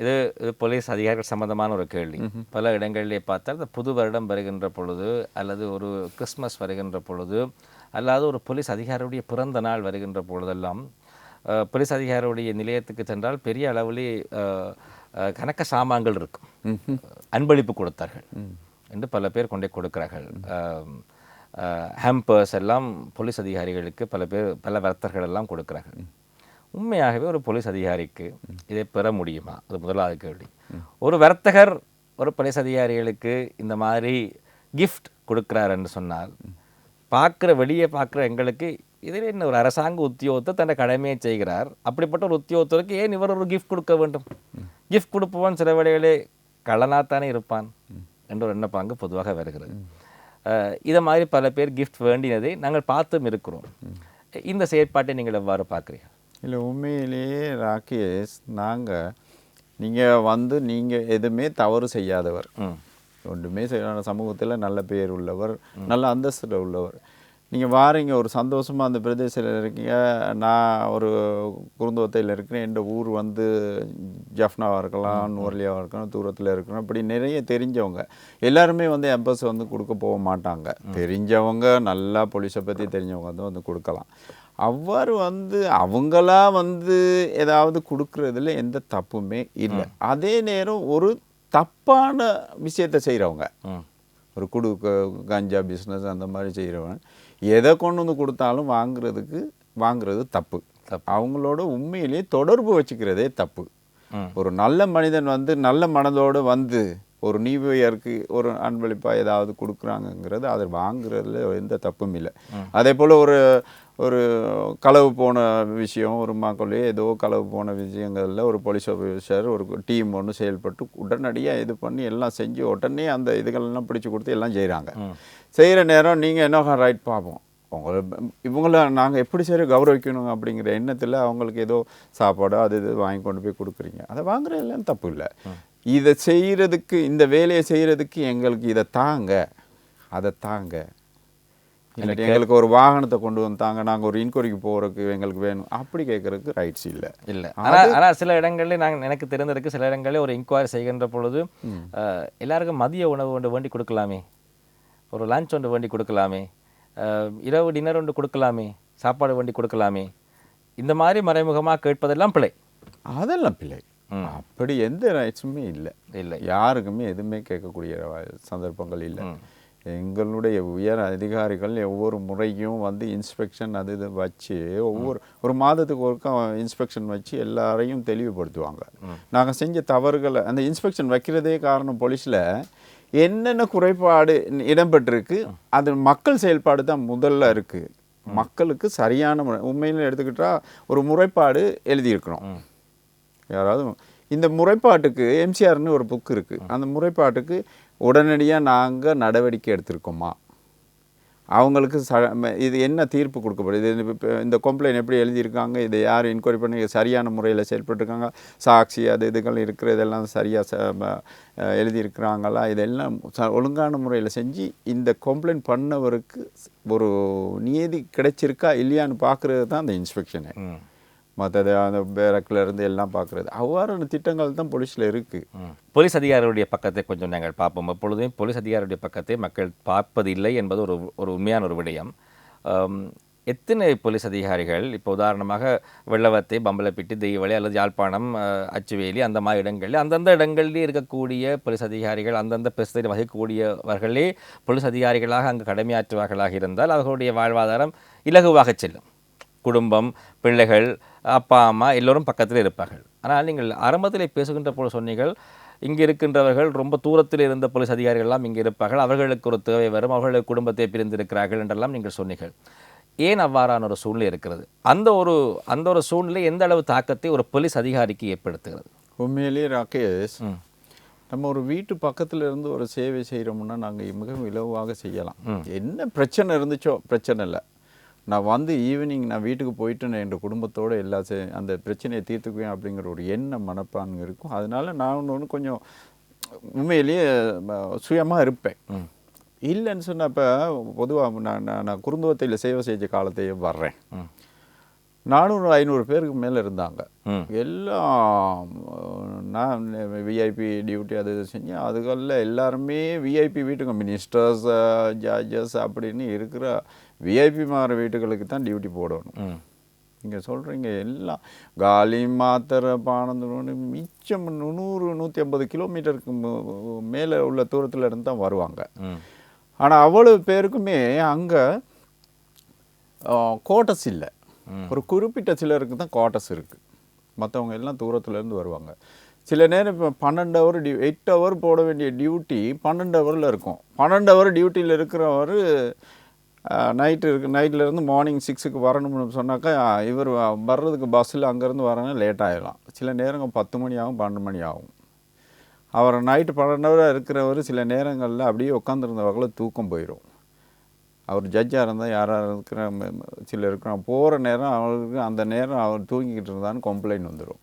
இது போலீஸ் அதிகாரிகள் சம்பந்தமான ஒரு கேள்வி. பல இடங்களிலே பார்த்தால் இந்த புது வருடம் வருகின்ற பொழுது அல்லது ஒரு கிறிஸ்மஸ் வருகின்ற பொழுது அல்லாது ஒரு போலீஸ் அதிகாரியுடைய பிறந்த நாள் வருகின்ற பொழுதெல்லாம் போலீஸ் அதிகாரியுடைய நிலையத்துக்கு சென்றால் பெரிய அளவிலே கணக்க சாமான்கள் இருக்கும், அன்பளிப்பு கொடுத்தார்கள் என்று பல பேர் கொண்டே கொடுக்கிறார்கள். ஹேம்பர்ஸ் எல்லாம் போலீஸ் அதிகாரிகளுக்கு பல வர்த்தகர்கள் எல்லாம் கொடுக்கிறார்கள். உண்மையாகவே ஒரு போலீஸ் அதிகாரிக்கு இதை பெற முடியுமா? அது முதலாவது கேள்வி. ஒரு வர்த்தகர் ஒரு போலீஸ் அதிகாரிகளுக்கு இந்த மாதிரி கிஃப்ட் கொடுக்கிறார் என்று சொன்னால் வெளியே பார்க்குற எங்களுக்கு இதில் என்ன ஒரு அரசாங்க உத்தியோகத்தை தன்னை கடமையை செய்கிறார், அப்படிப்பட்ட ஒரு உத்தியோகத்தருக்கு ஏன் இவர் ஒரு கிஃப்ட் கொடுக்க வேண்டும்? கிஃப்ட் கொடுப்பவன் சில வேளைகளே கள்ளனாத்தானே இருப்பான் என்ற ஒரு எண்ணப்பாங்கு பொதுவாக வருகிறது. இதை மாதிரி பல பேர் கிஃப்ட் வேண்டினதை நாங்கள் பார்த்தும் இருக்கிறோம். இந்த செயற்பாட்டை நீங்கள் எவ்வாறு பார்க்குறீங்க? இல்லை உண்மையிலேயே ராகேஷ், நீங்கள் எதுவுமே தவறு செய்யாதவர், ஒன்றுமே செய்யாத சமூகத்தில் நல்ல பேர் உள்ளவர், நல்ல அந்தஸ்தில் உள்ளவர். நீங்கள் வாரீங்க, ஒரு சந்தோஷமாக அந்த பிரதேசத்தில் இருக்கீங்க. நான் ஒரு குருந்தோத்தையில் இருக்கிறேன், என் ஊர் வந்து ஜஃப்னாவாக இருக்கலாம், நூர்லியாவாக இருக்கலாம், தூரத்தில் இருக்கணும், இப்படி நிறைய தெரிஞ்சவங்க எல்லாருமே வந்து எம்பஸ் வந்து கொடுக்க போக மாட்டாங்க. தெரிஞ்சவங்க நல்லா போலீஸை பற்றி தெரிஞ்சவங்க வந்து கொடுக்கலாம். அவ்வாறு வந்து அவங்களா வந்து ஏதாவது கொடுக்குறதுல எந்த தப்புமே இல்லை. அதே நேரம் ஒரு தப்பான விஷயத்தை செய்கிறவங்க, ஒரு கஞ்சா பிஸ்னஸ் அந்த மாதிரி செய்கிறவங்க எதை கொண்டு வந்து கொடுத்தாலும் வாங்குறது தப்பு. அவங்களோட உண்மையிலேயே தொடர்பு வச்சுக்கிறதே தப்பு. ஒரு நல்ல மனிதன் வந்து நல்ல மனதோடு வந்து ஒரு நியூஇயருக்கு ஒரு அன்பளிப்பாக ஏதாவது கொடுக்குறாங்கங்கிறது அதை வாங்குறதுல எந்த தப்பும் இல்லை. அதே போல் ஒரு களவு போன விஷயம், ஒரு மக்களே ஏதோ களவு போன விஷயங்களில் ஒரு போலீஸ் ஆஃபீஸர் ஒரு டீம் ஒன்று செயல்பட்டு உடனடியாக இது பண்ணி எல்லாம் செஞ்சு உடனே அந்த இதுகளெல்லாம் பிடிச்சி கொடுத்து எல்லாம் செய்கிற நேரம் நீங்கள் என்ன ரைட் பார்ப்போம், இவங்கள நாங்கள் எப்படி சரி கௌரவிக்கணும் அப்படிங்கிற எண்ணத்தில் அவங்களுக்கு ஏதோ சாப்பாடோ அது இது வாங்கி கொண்டு போய் கொடுக்குறீங்க. அதை வாங்குறதுலாம் தப்பு இல்லை. இதை செய்கிறதுக்கு, இந்த வேலையை செய்கிறதுக்கு எங்களுக்கு அதை தாங்க, இல்லாட்டி எங்களுக்கு ஒரு வாகனத்தை கொண்டு வந்தாங்க, நாங்கள் ஒரு இன்கொயரிக்கு போகிறதுக்கு எங்களுக்கு வேணும், அப்படி கேட்குறதுக்கு ரைட்ஸ் இல்லை. ஆனால் சில இடங்களில் எனக்கு தெரிந்திருக்கு, சில இடங்களில் ஒரு இன்கொயரி செய்கின்ற பொழுது எல்லாருக்கும் மதிய உணவு வேண்டி கொடுக்கலாமே, ஒரு லஞ்ச் ஒன்று வேண்டி கொடுக்கலாமே, இரவு டின்னர் ஒன்று கொடுக்கலாமே, சாப்பாடு வேண்டி கொடுக்கலாமே, இந்த மாதிரி மறைமுகமாக கேட்பதெல்லாம் பிழை. அதெல்லாம் பிழை. அப்படி எந்த ரைட்ஸுமே இல்லை. யாருக்குமே எதுவுமே கேட்கக்கூடிய சந்தர்ப்பங்கள் இல்லை. எங்களுடைய உயர் அதிகாரிகள் ஒவ்வொரு முறையும் வந்து இன்ஸ்பெக்ஷன் அது இது வச்சு ஒரு மாதத்துக்கு ஒருக்கா இன்ஸ்பெக்ஷன் வச்சு எல்லாரையும் தெளிவுபடுத்துவாங்க. நாங்கள் செஞ்ச தவறுகளை அந்த இன்ஸ்பெக்ஷன் வைக்கிறதே காரணம் போலீஸில் என்னென்ன குறைபாடு இடம்பெற்றிருக்கு, அது மக்கள் செயல்பாடு தான் முதல்ல இருக்குது. மக்களுக்கு சரியான உண்மையில் எடுத்துக்கிட்டால் ஒரு முறைப்பாடு எழுதியிருக்கணும். யாராவது இந்த முறைப்பாட்டுக்கு எம்சிஆர்னு ஒரு புக் இருக்குது, அந்த முறைப்பாட்டுக்கு உடனடியாக நாங்கள் நடவடிக்கை எடுத்திருக்கோமா, அவங்களுக்கு இது என்ன தீர்ப்பு கொடுக்கப்படுது, இந்த கம்ப்ளைண்ட் எப்படி எழுதியிருக்காங்க, இதை யார் என்கொயரி பண்ணி சரியான முறையில் செயல்பட்டுருக்காங்க, சாட்சி அது இதுகள் இருக்கிறதெல்லாம் சரியாக எழுதியிருக்கிறாங்களா, இதெல்லாம் ஒழுங்கான முறையில் செஞ்சு இந்த கம்ப்ளைண்ட் பண்ணவருக்கு ஒரு நீதி கிடைச்சிருக்கா இல்லையான்னு பார்க்குறது தான் அந்த இன்ஸ்பெக்ஷனு. மற்றது அந்த பேரக்கில் இருந்து எல்லாம் பார்க்குறது அவ்வாறான திட்டங்கள் தான் போலீஸில் இருக்குது. போலீஸ் அதிகாரிகளுடைய பக்கத்தை கொஞ்சம் நாங்கள் பார்ப்போம். எப்பொழுதும் போலீஸ் அதிகாரியுடைய பக்கத்தை மக்கள் பார்ப்பதில்லை என்பது ஒரு உண்மையான ஒரு விடயம். எத்தனை போலீஸ் அதிகாரிகள் இப்போ உதாரணமாக வெள்ளவத்தை, பம்பலப்பிட்டி, தெய்வளை அல்லது யாழ்ப்பாணம், அச்சுவேலி அந்த மாதிரி இடங்களில் அந்தந்த இடங்களில் இருக்கக்கூடிய போலீஸ் அதிகாரிகள் அந்தந்த பிரச்சனை வகிக்கக்கூடியவர்களே போலீஸ் அதிகாரிகளாக அங்கு கடமையாற்றுவார்களாக இருந்தால் அவர்களுடைய வாழ்வாதாரம் இலகுவாக செல்லும். குடும்பம், பிள்ளைகள், அப்பா அம்மா எல்லோரும் பக்கத்தில் இருப்பார்கள். ஆனால் நீங்கள் ஆரம்பத்தில் பேசுகின்ற போல சொன்னீர்கள், இங்கே இருக்கின்றவர்கள் ரொம்ப தூரத்தில் இருந்த போலீஸ் அதிகாரிகள் இங்கே இருப்பார்கள், அவர்களுக்கு ஒரு தேவை வரும், அவர்களுடைய குடும்பத்தை பிரிந்திருக்கிறார்கள் என்றெல்லாம் நீங்கள் சொன்னீர்கள். ஏன் அவ்வாறான ஒரு சூழ்நிலை இருக்கிறது? அந்த ஒரு சூழ்நிலை எந்த அளவு தாக்கத்தை ஒரு போலீஸ் அதிகாரிக்கு ஏற்படுத்துகிறது? உண்மையிலேயே ராகேஷ், நம்ம ஒரு வீட்டு பக்கத்தில் இருந்து ஒரு சேவை செய்கிறோம்னா நாங்கள் மிகவும் இலவாக செய்யலாம். என்ன பிரச்சனை இருந்துச்சோ பிரச்சனை இல்லை, நான் வந்து ஈவினிங் நான் வீட்டுக்கு போயிட்டு நான் என் குடும்பத்தோடு எல்லா அந்த பிரச்சனையை தீர்த்துக்குவேன் அப்படிங்கிற ஒரு எண்ணம் மனப்பான்மை இருக்கும். அதனால நான் ஒன்று கொஞ்சம் உண்மையிலேயே சுயமாக இருப்பேன். இல்லைன்னு சொன்னால் இப்போ பொதுவாக நான் குறுந்தோத்தையில் சேவை செஞ்ச காலத்தையே வர்றேன். 400-500 பேருக்கு மேலே இருந்தாங்க. எல்லாம் நான் விஐபி டியூட்டி அது இது செஞ்சேன். அதுகளில் எல்லாருமே விஐபி வீட்டுக்கு மினிஸ்டர்ஸ், ஜட்ஜஸ் அப்படின்னு இருக்கிற விஐபி மாற வீட்டுகளுக்கு தான் டியூட்டி போடணும். நீங்கள் சொல்கிறீங்க எல்லாம் காலி, மாத்திரை, பானந்தோடு மிச்சம் 100-150 கிலோமீட்டருக்கு மேலே உள்ள தூரத்தில் இருந்து தான் வருவாங்க. ஆனால் அவ்வளவு பேருக்குமே அங்கே கோட்டஸ் இல்லை. ஒரு குறிப்பிட்ட சிலருக்கு தான் குவார்ட்டர்ஸ் இருக்குது. மற்றவங்க எல்லாம் தூரத்துலேருந்து வருவாங்க. சில நேரம் இப்போ 12 ஹவர் 8 ஹவர் போட வேண்டிய டியூட்டி 12 ஹவரில் இருக்கும். 12 ஹவர் டியூட்டியில் இருக்கிறவர் நைட்லேருந்து மார்னிங் 6க்கு வரணும்னு சொன்னாக்கா இவர் வர்றதுக்கு பஸ்ஸில் அங்கேருந்து வரணும் லேட் ஆகிடலாம். சில நேரங்கள் 10 மணி ஆகும், 12 மணி ஆகும். அவர் நைட்டு 12 ஹவராக இருக்கிறவர் சில நேரங்களில் அப்படியே உட்காந்துருந்த வகையில் தூக்கம் போயிடும். அவர் ஜட்ஜாக இருந்தால் யாராக இருக்கிற சில இருக்கிறாங்க போகிற நேரம் அவருக்கு அந்த நேரம் அவர் தூங்கிக்கிட்டு இருந்தான்னு கம்ப்ளைண்ட் வந்துடும்.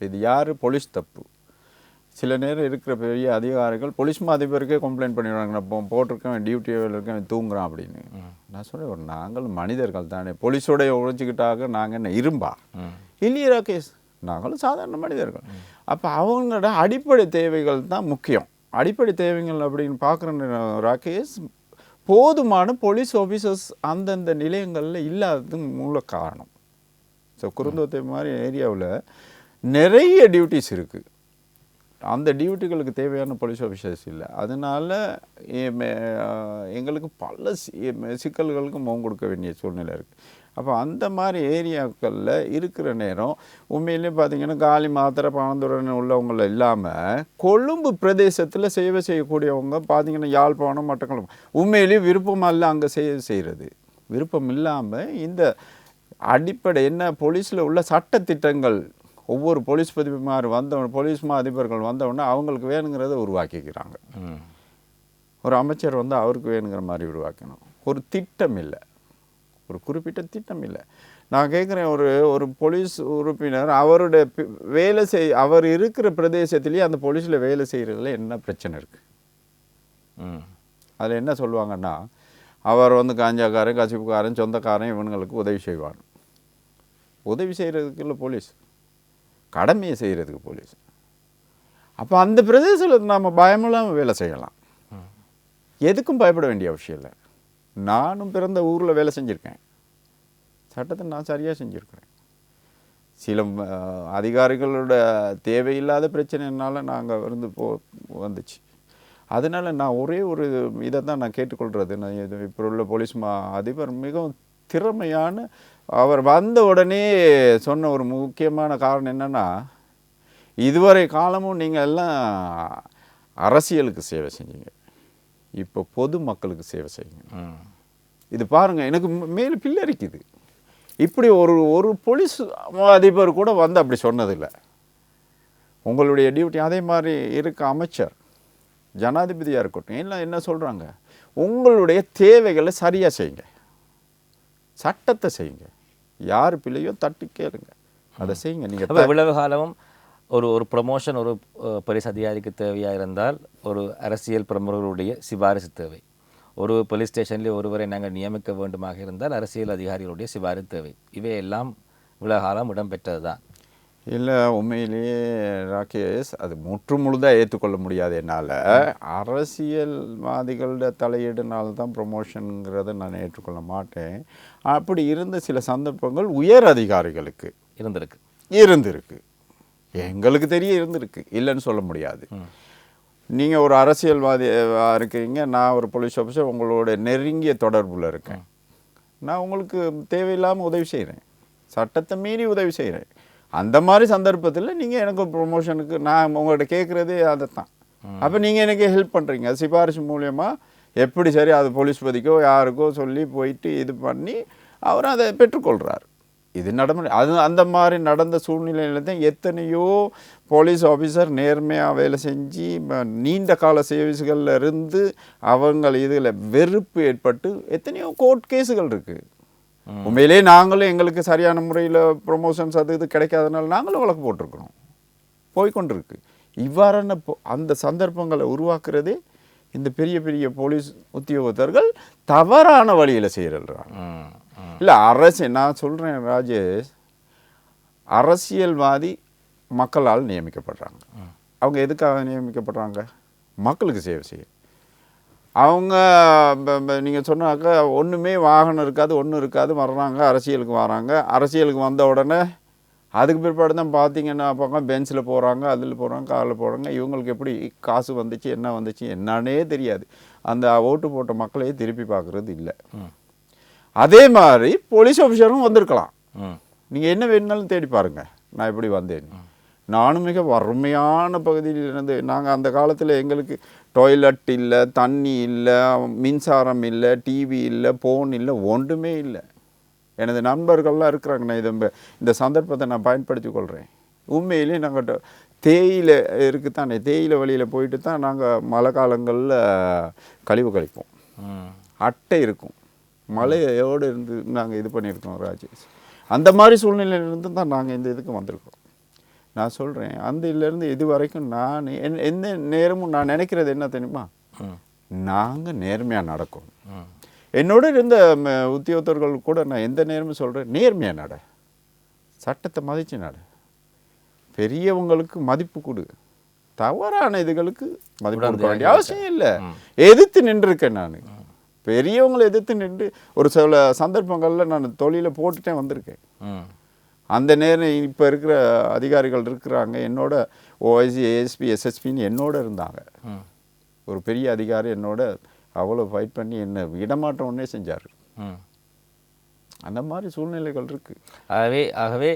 இது யார்? போலீஸ் தப்பு. சில நேரம் இருக்கிற பெரிய அதிகாரிகள் போலீஸ் அதிபருக்கே கம்ப்ளைண்ட் பண்ணிடுவாங்க, நான் போட்டிருக்கேன் டியூட்டியில் இருக்கேன் தூங்குறான் அப்படின்னு. நான் சொல்கிறேன், நாங்கள் மனிதர்கள் தானே, போலீஸோடைய உழைச்சிக்கிட்டாக நாங்கள் என்ன இரும்பா? இல்லையே ராகேஷ், நாங்களும் சாதாரண மனிதர்கள். அப்போ அவங்களோட அடிப்படை தேவைகள் தான் முக்கியம். அடிப்படை தேவைகள் அப்படின்னு பார்க்குற ராகேஷ், போதுமான போலீஸ் ஆஃபீஸர்ஸ் அந்தந்த நிலையங்களில் இல்லாதது மூல காரணம். ஸோ குறுந்தோத்தை மாதிரி ஏரியாவில் நிறைய டியூட்டிஸ் இருக்குது, அந்த டியூட்டிகளுக்கு தேவையான போலீஸ் ஆஃபீஸர்ஸ் இல்லை. அதனால் எங்களுக்கு பல சிக்கல்களுக்கு முகம் கொடுக்க வேண்டிய சூழ்நிலை இருக்குது. அப்போ அந்த மாதிரி ஏரியாக்களில் இருக்கிற நேரம் உண்மையிலே பார்த்திங்கன்னா காலி, மாத்திரை, பானந்துடன் உள்ளவங்கள இல்லாமல் கொழும்பு பிரதேசத்தில் சேவை செய்யக்கூடியவங்க பார்த்திங்கன்னா யாழ்ப்பாணம், மட்டக்களப்பு உண்மையிலேயே விருப்பம் அல்ல அங்கே செய்கிறது. விருப்பம் இல்லாமல் இந்த அடிப்படை என்ன போலீஸில் உள்ள சட்டத்திட்டங்கள் ஒவ்வொரு போலீஸ் பதிவுமார் போலீஸ் அதிபர்கள் வந்தவுடனே அவங்களுக்கு வேணுங்கிறத உருவாக்கிக்கிறாங்க. ஒரு அமைச்சர் வந்து அவருக்கு வேணுங்கிற மாதிரி உருவாக்கணும். ஒரு திட்டம் இல்லை, ஒரு குறிப்பிட்ட திட்டம் இல்லை. நான் கேட்குறேன், ஒரு போலீஸ் உறுப்பினர் அவருடைய வேலை அவர் இருக்கிற பிரதேசத்துலேயே அந்த போலீஸில் வேலை செய்கிறதுல என்ன பிரச்சனை இருக்குது? அதில் என்ன சொல்லுவாங்கன்னா, அவர் வந்து காஞ்சாக்காரன், கசிப்புக்காரன், சொந்தக்காரன் இவனுங்களுக்கு உதவி செய்வான். உதவி செய்கிறதுக்கு இல்லை போலீஸ், கடமையை செய்கிறதுக்கு போலீஸ். அப்போ அந்த பிரதேசத்தில் நம்ம பயமில்லாமல் வேலை செய்யலாம், எதுக்கும் பயப்பட வேண்டிய அவசியம் இல்லை. நானும் பிறந்த ஊரில் வேலை செஞ்சுருக்கேன், சட்டத்தை நான் சரியாக செஞ்சுருக்கிறேன். சில அதிகாரிகளோட தேவையில்லாத பிரச்சனைனால நாங்கள் வந்துச்சு. அதனால் நான் ஒரே ஒரு இதை தான் நான் கேட்டுக்கொள்கிறது, நான் இது இப்போ உள்ள போலீஸ் அதிபர் மிகவும் திறமையான, அவர் வந்த உடனே சொன்ன ஒரு முக்கியமான காரணம் என்னென்னா, இதுவரை காலமும் நீங்கள் எல்லாம் அரசியலுக்கு சேவை செஞ்சீங்க, இப்போ பொது மக்களுக்கு சேவை செய்யுங்க. இது பாருங்கள், எனக்கு மேலே பில்லரிக்குது. இப்படி ஒரு போலீஸ் அதிபர் கூட வந்து அப்படி சொன்னதில்லை. உங்களுடைய டியூட்டி அதே மாதிரி இருக்க அமைச்சர், ஜனாதிபதியாக இருக்கட்டும், எல்லாம் என்ன சொல்கிறாங்க, உங்களுடைய தேவைகளை சரியாக செய்யுங்க, சட்டத்தை செய்யுங்க, யார் பிள்ளையோ தட்டி கேளுங்க, அதை செய்யுங்க. நீங்கள் இவ்வளவு காலமும் ஒரு ப்ரமோஷன் ஒரு போலீஸ் அதிகாரிக்கு தேவையாக இருந்தால் ஒரு அரசியல் பிரமுகர்களுடைய சிபாரிசு தேவை. ஒரு போலீஸ் ஸ்டேஷனில் ஒருவரை நாங்கள் நியமிக்க வேண்டுமாக இருந்தால் அரசியல் அதிகாரிகளுடைய சிபாரிசு தேவை. இவையெல்லாம் இவ்வளவு காலம் இடம்பெற்றது தான். இல்லை, உண்மையிலேயே ராகேஷ், அது முற்று முழுதாக ஏற்றுக்கொள்ள முடியாது என்னால். அரசியல்வாதிகளோட தலையீடுனால்தான் ப்ரொமோஷனுங்கிறத நான் ஏற்றுக்கொள்ள மாட்டேன். அப்படி இருந்த சில சந்தர்ப்பங்கள் உயர் அதிகாரிகளுக்கு இருந்திருக்கு, எங்களுக்கு தெரிய இருந்திருக்கு, இல்லைன்னு சொல்ல முடியாது. நீங்கள் ஒரு அரசியல்வாதி இருக்கிறீங்க, நான் ஒரு போலீஸ் ஆஃபீஸர், உங்களோட நெருங்கிய தொடர்பில் இருக்கேன், நான் உங்களுக்கு தேவையில்லாமல் உதவி செய்கிறேன், சட்டத்தை மீறி உதவி செய்கிறேன். அந்த மாதிரி சந்தர்ப்பத்தில் நீங்கள் எனக்கு ப்ரொமோஷனுக்கு நான் உங்கள்கிட்ட கேட்குறதே அதை தான். அப்போ நீங்கள் எனக்கு ஹெல்ப் பண்ணுறீங்க, அது சிபாரிசு மூலியமாக எப்படி சரி அது போலீஸ் பதிக்கோ யாருக்கோ சொல்லி போயிட்டு இது பண்ணி அவர் அதை பெற்றுக்கொள்கிறார். இது நடைமுறை. அது அந்த மாதிரி நடந்த சூழ்நிலையில் தான் எத்தனையோ போலீஸ் ஆஃபீஸர் நேர்மையாக வேலை செஞ்சு நீண்ட கால சர்வீஸ்களில் இருந்து அவங்க இதில் வெறுப்பு ஏற்பட்டு எத்தனையோ கோர்ட் கேஸுகள் இருக்குது. உண்மையிலே நாங்களும் எங்களுக்கு சரியான முறையில் ப்ரொமோஷன்ஸ் அது இது கிடைக்காதனால நாங்களும் வழக்கு போட்டிருக்கிறோம், போய்கொண்டிருக்கு. இவ்வாறான அந்த சந்தர்ப்பங்களை உருவாக்குறதே இந்த பெரிய பெரிய போலீஸ் உத்தியோகத்தர்கள் தவறான வழியில் செய்கிறாங்க. இல்லை, நான் சொல்கிறேன் ராஜேஷ், அரசியல்வாதி மக்களால் நியமிக்கப்படுறாங்க. அவங்க எதுக்காக நியமிக்கப்படுறாங்க? மக்களுக்கு சேவை செய்ய. அவங்க நீங்கள் சொன்னாக்கா ஒன்றுமே வாகனம் இருக்காது, ஒன்றும் இருக்காது, வர்றாங்க அரசியலுக்கு வராங்க. அரசியலுக்கு வந்த உடனே அதுக்கு பிற்பாடு தான் பார்த்தீங்கன்னா பக்கம் பெஞ்சில் போகிறாங்க, அதில் போகிறாங்க, காரில் போகிறாங்க. இவங்களுக்கு எப்படி காசு வந்துச்சு, என்ன வந்துச்சு என்னன்னே தெரியாது. அந்த ஓட்டு போட்ட மக்களையே திருப்பி பார்க்குறது இல்லை. அதே மாதிரி போலீஸ் ஆஃபீஸரும் வந்திருக்கலாம். நீங்கள் என்ன வேணுனாலும் தேடி பாருங்கள், நான் எப்படி வந்தேன். நானும் மிக வறுமையான பகுதியில் இருந்து, நாங்கள் அந்த காலத்தில் எங்களுக்கு டாய்லெட் இல்லை, தண்ணி இல்லை, மின்சாரம் இல்லை, டிவி இல்லை, ஃபோன் இல்லை, ஒன்றுமே இல்லை. எனது நண்பர்கள்லாம் இருக்கிறாங்க. நான் இந்த சந்தர்ப்பத்தை நான் பயன்படுத்தி கொள்கிறேன். உண்மையிலேயே நாங்கள் தேயிலை இருக்குத்தானே, தேயிலை வழியில் போயிட்டு தான் நாங்கள் மழை காலங்களில் கழிவு கழிப்போம். அட்டை இருக்கும், மழையோடு இருந்து நாங்கள் இது பண்ணியிருக்கோம் ராஜேஷ். அந்த மாதிரி சூழ்நிலையிலிருந்து தான் நாங்கள் இந்த இதுக்கு வந்திருக்கோம். நான் சொல்கிறேன், அந்த இதுலேருந்து இது வரைக்கும் நான் எந்த நேரமும் நான் நினைக்கிறது என்ன தெரியுமா, நாங்கள் நேர்மையாக நடக்கும். என்னோட இருந்த உத்தியோகத்தர்கள் கூட நான் எந்த நேரமும் சொல்கிறேன், நேர்மையாக நட, சட்டத்தை மதித்து நட, பெரியவங்களுக்கு மதிப்பு கொடு, தவறான இதுகளுக்கு மதிப்பு கொடுக்க வேண்டிய அவசியம் இல்லை. எதிர்த்து நின்றுருக்கேன் நான், பெரியவங்களை எதிர்த்து நின்று ஒரு சில சந்தர்ப்பங்களில் நான் தொழிலை போட்டுட்டே வந்திருக்கேன். அந்த நேரம் இப்போ இருக்கிற அதிகாரிகள் இருக்கிறாங்க, என்னோட ஓஐசி, ஏஎஸ்பி, எஸ்எஸ்பின்னு என்னோட இருந்தாங்க. ஒரு பெரிய அதிகாரி என்னோட அவ்வளோ ஃபைட் பண்ணி என்னை விடமாட்டம் ஒன்றே செஞ்சார். அந்த மாதிரி சூழ்நிலைகள் இருக்குது. ஆகவே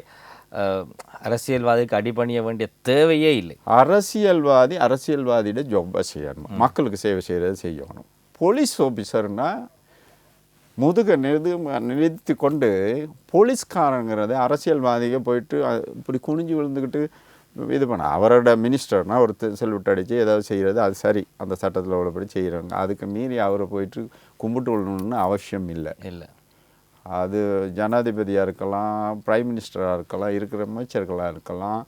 அரசியல்வாதிக்கு அடிபணிய வேண்டிய தேவையே இல்லை. அரசியல்வாதியோட ஜொப்பை செய்யணும், மக்களுக்கு சேவை செய்கிறது செய்யணும். போலீஸ் ஆஃபீஸர்னால் முதுக நிறுத்தி கொண்டு போலீஸ்காரங்கிறத அரசியல்வாதிக போயிட்டு இப்படி குனிஞ்சு விழுந்துக்கிட்டு இது பண்ண, அவரோட மினிஸ்டர்னால் ஒரு செல்விட்டு அடித்து ஏதாவது செய்கிறது அது சரி, அந்த சட்டத்தில் உள்ளபடி செய்கிறாங்க. அதுக்கு மீறி அவரை போயிட்டு கும்பிட்டு விடணும்னு அவசியம் இல்லை. அது ஜனாதிபதியாக இருக்கலாம், பிரைம் மினிஸ்டராக இருக்கலாம், இருக்கிற அமைச்சர்களாக இருக்கலாம்.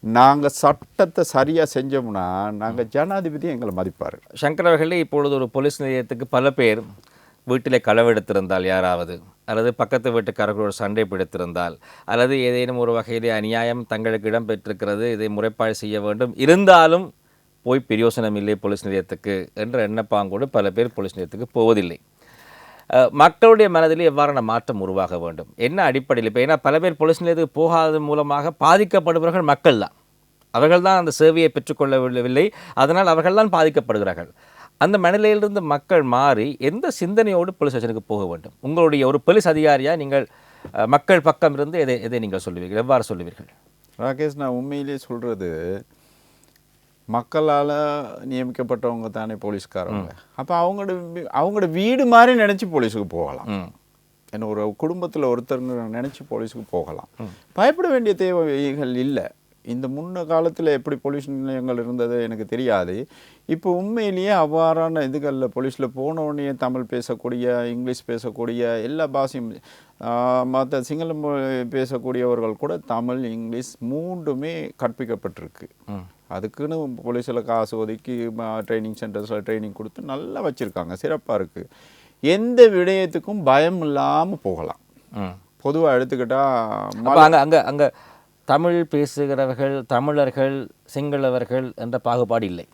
நாங்கள் சட்டத்தை சரியாக செஞ்சோம்னா நாங்கள் ஜனாதிபதி எங்களை மதிப்பார். சங்கர் அவர்களே, இப்பொழுது ஒரு போலீஸ் நிலையத்துக்கு பல பேர் வீட்டிலே களவெடுத்திருந்தால் யாராவது, அல்லது பக்கத்து வீட்டுக்காரர்களோடு சண்டை பிடித்திருந்தால், அல்லது ஏதேனும் ஒரு வகையிலே அநியாயம் தங்களுக்கு இடம்பெற்றிருக்கிறது, இதை முறைப்பாடு செய்ய வேண்டும், இருந்தாலும் போய் பிரயோசனம் இல்லை போலீஸ் நிலையத்துக்கு என்ற எண்ணப்பாங்கோடு பல பேர் போலீஸ் நிலையத்துக்கு போவதில்லை. மக்களுடைய மனதில் எவ்வாறான மாற்றம் உருவாக வேண்டும், என்ன அடிப்படையில்? இப்போ ஏன்னா பல பேர் போலீஸ் நிலையத்துக்கு போகாதது மூலமாக பாதிக்கப்படுபவர்கள் மக்கள் தான். அவர்கள் தான் அந்த சேவையை பெற்றுக்கொள்ளவில்லை, அதனால் அவர்கள் தான் பாதிக்கப்படுகிறார்கள். அந்த மனநிலையிலிருந்து மக்கள் மாறி எந்த சிந்தனையோடு போலீஸ் ஸ்டேஷனுக்கு போக வேண்டும்? உங்களுடைய ஒரு போலீஸ் அதிகாரியாக நீங்கள் மக்கள் பக்கம் இருந்து எதை எதை நீங்கள் சொல்லுவீர்கள், எவ்வாறு சொல்லுவீர்கள்? ராகேஷ், நான் உண்மையிலேயே சொல்கிறது, மக்களால் நியமிக்கப்பட்டவங்க தானே போலீஸ்காரங்க. அப்போ அவங்களோட வீடு மாதிரி நினச்சி போலீஸுக்கு போகலாம். என்ன, ஒரு குடும்பத்தில் ஒருத்தருங்க நினச்சி போலீஸுக்கு போகலாம். பயப்பட வேண்டிய தேவைகள் இல்லை. இந்த முன்ன காலத்தில் எப்படி போலீஸ் நிலையங்கள் இருந்தது எனக்கு தெரியாது. இப்போ உண்மையிலேயே அவ்வாறான இதுகளில் போலீஸில் போனோடனே தமிழ் பேசக்கூடிய, இங்கிலீஷ் பேசக்கூடிய, எல்லா பாஷையும், மற்ற சிங்களம் பேசக்கூடியவர்கள் கூட தமிழ், இங்கிலீஷ் மூன்றுமே கற்பிக்கப்பட்டிருக்கு. அதுக்குன்னு போலீஸில் காசு ஒதுக்கி ட்ரைனிங் சென்டர்ஸில் ட்ரைனிங் கொடுத்து நல்லா வச்சுருக்காங்க, சிறப்பாக இருக்குது. எந்த விடயத்துக்கும் பயம் இல்லாமல் போகலாம். பொதுவாக எடுத்துக்கிட்டால் அங்கே அங்கே தமிழ் பேசுகிறவர்கள், தமிழர்கள், சிங்களவர்கள் என்ற பாகுபாடு இல்லை.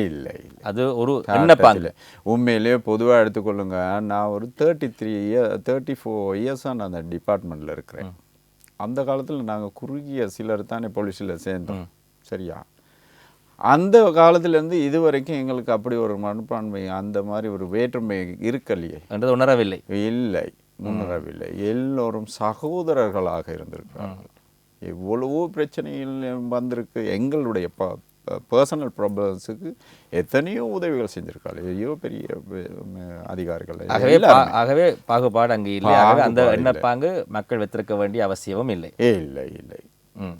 இல்லை, அது ஒரு எண்ணப்பாங்க. உண்மையிலேயே பொதுவாக எடுத்துக்கொள்ளுங்க. நான் ஒரு 34 இயர்ஸாக நான் அந்த டிபார்ட்மெண்ட்டில் இருக்கிறேன். அந்த காலத்தில் நாங்கள் குறுகிய சிலர் தானே போலீஸில் சேர்ந்தோம், சரியா? அந்த காலத்திலேருந்து இது வரைக்கும் எங்களுக்கு அப்படி ஒரு மனப்பான்மை, அந்த மாதிரி ஒரு வேற்றுமை இருக்கலையே என்றது உணரவில்லை. இல்லை, உணரவில்லை. எல்லோரும் சகோதரர்களாக இருந்திருக்கிறார்கள். எவ்வளவோ பிரச்சனைகள் வந்திருக்கு. எங்களுடைய பர்சனல் ப்ராப்ளம்ஸுக்கு எத்தனையோ உதவிகள் செஞ்சிருக்காங்க, எவ்வளோ பெரிய அதிகாரிகள். ஆகவே பாகுபாடு அங்கே இல்லை. அந்த எண்ணப்பாங்கு மக்கள் வைத்திருக்க வேண்டிய அவசியமும் இல்லை. இல்லை, இல்லை.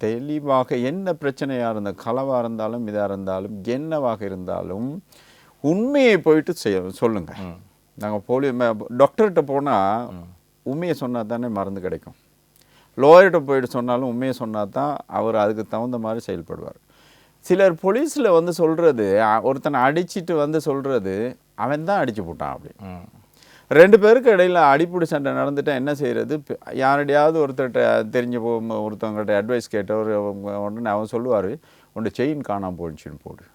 தெளிவாக என்ன பிரச்சனையாக இருந்தால், களவாக இருந்தாலும், இதாக இருந்தாலும், என்னவாக இருந்தாலும் உண்மையை போயிட்டு சொல்லுங்க. நாங்கள் டாக்டர்கிட்ட போனால் உண்மையை சொன்னால் தானே மருந்து கிடைக்கும். லோயர்கிட்ட போயிட்டு சொன்னாலும் உண்மையை சொன்னால் தான் அவர் அதுக்கு தகுந்த மாதிரி செயல்படுவார். சிலர் போலீஸில் வந்து சொல்கிறது, ஒருத்தனை அடிச்சுட்டு வந்து சொல்கிறது, அவன் தான் அடிச்சு போட்டான் அப்படி. 2 பேருக்கு இடையில் அடிப்படை சண்டை நடந்துட்டால் என்ன செய்கிறது? யாரடியாவது ஒருத்தர்கிட்ட தெரிஞ்ச ஒருத்தவங்கள்ட்ட அட்வைஸ் கேட்டவர் உடனே அவன் சொல்லுவார், உன்னை செயின் காணாமல் போயிடுச்சுன்னு போடு,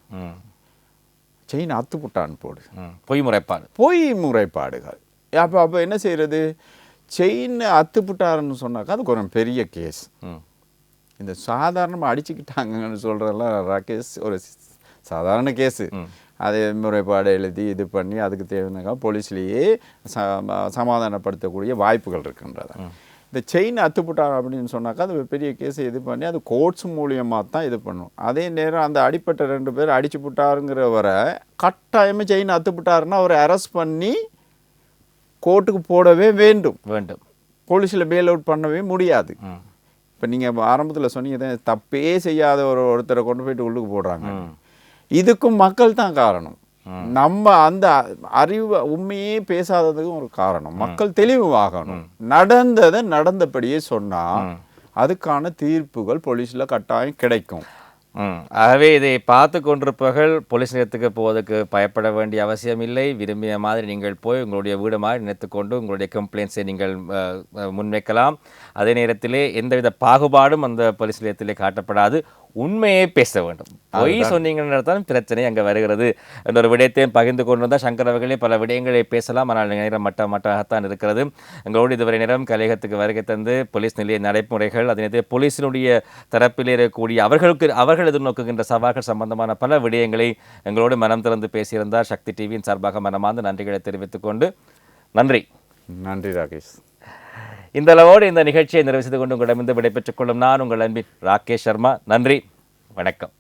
செயின் அத்து புட்டான்னு போடு. பொய் முறைப்பாடுகள். அப்போ என்ன செய்கிறது? செயின் அத்துப்புட்டாருன்னு சொன்னாக்கா அது கொஞ்சம் பெரிய கேஸ். இந்த சாதாரணமாக அடிச்சுக்கிட்டாங்கன்னு சொல்கிறதெல்லாம் ராகேஷ் ஒரு சாதாரண கேஸு. அதை முறைப்பாடு எழுதி இது பண்ணி அதுக்கு தேவையான போலீஸ்லேயே சமாதானப்படுத்தக்கூடிய வாய்ப்புகள் இருக்கின்றதா. இந்த செயின் அத்துப்புட்டார் அப்படின்னு சொன்னாக்கா அது பெரிய கேஸை இது பண்ணி அது கோர்ட்ஸ் மூலியமாக தான் இது பண்ணும். அதே நேரம் அந்த அடிப்பட்ட 2 பேர் அடிச்சு புட்டாருங்கிறவரை கட்டாயமாக செயின் அத்துப்புட்டாருன்னா அவரை அரெஸ்ட் பண்ணி கோர்ட்டுக்கு போடவே வேண்டும். போலீஸில் பெயில் அவுட் பண்ணவே முடியாது. இப்போ நீங்கள் ஆரம்பத்தில் சொன்னீங்க, தப்பே செய்யாத ஒருத்தரை கொண்டு போயிட்டு உள்ளுக்கு போடுறாங்க. இதுக்கும் மக்கள் தான் காரணம். நம்ம அந்த அறிவு உண்மையே பேசாததுக்கும் ஒரு காரணம். மக்கள் தெளிவாகணும். நடந்ததை நடந்தபடியே சொன்னால் அதுக்கான தீர்ப்புகள் போலீஸில் கட்டாயம் கிடைக்கும். ஆகவே இதை பார்த்து கொண்டிருப்பவர்கள் போலீஸ் நிலையத்துக்கு போவதற்கு பயப்பட வேண்டிய அவசியம் இல்லை. விரும்பிய மாதிரி நீங்கள் போய் உங்களுடைய வீடு மாதிரி நினைத்துக்கொண்டு உங்களுடைய கம்ப்ளைண்ட்ஸை நீங்கள் முன்வைக்கலாம். அதே நேரத்திலே எந்தவித பாகுபாடும் அந்த போலீஸ் நிலையத்திலே காட்டப்படாது. உண்மையே பேச வேண்டும். பொய் சொன்னீங்கன்னா தான் பிரச்சனை அங்கே வருகிறது என்ற ஒரு விடயத்தையும் பகிர்ந்து கொண்டு வந்தால் சங்கர் அவர்களே பல விடயங்களை பேசலாம். ஆனால் நேரம் மட்டமாகத்தான் இருக்கிறது. எங்களோடு இதுவரை நேரம் கலையகத்துக்கு வருகை தந்து போலீஸ் நிலைய நடைமுறைகள், அதே நேரத்தில் போலீஸினுடைய தரப்பில் இருக்கக்கூடிய அவர்கள் எதிர்நோக்குகின்ற சவால்கள் சம்பந்தமான பல விடயங்களை எங்களோடு மனம் திறந்து பேசியிருந்தார். சக்தி டிவியின் சார்பாக மனமார்ந்த நன்றிகளை தெரிவித்துக் கொண்டு நன்றி. நன்றி ராகேஷ். இந்த அளவோடு இந்த நிகழ்ச்சியை நிறைவு செய்து கொண்டு உங்களிடமிருந்து விடைபெற்றுக் கொள்ளும் நான் உங்கள் அன்பின் ராகேஷ் சர்மா. நன்றி, வணக்கம்.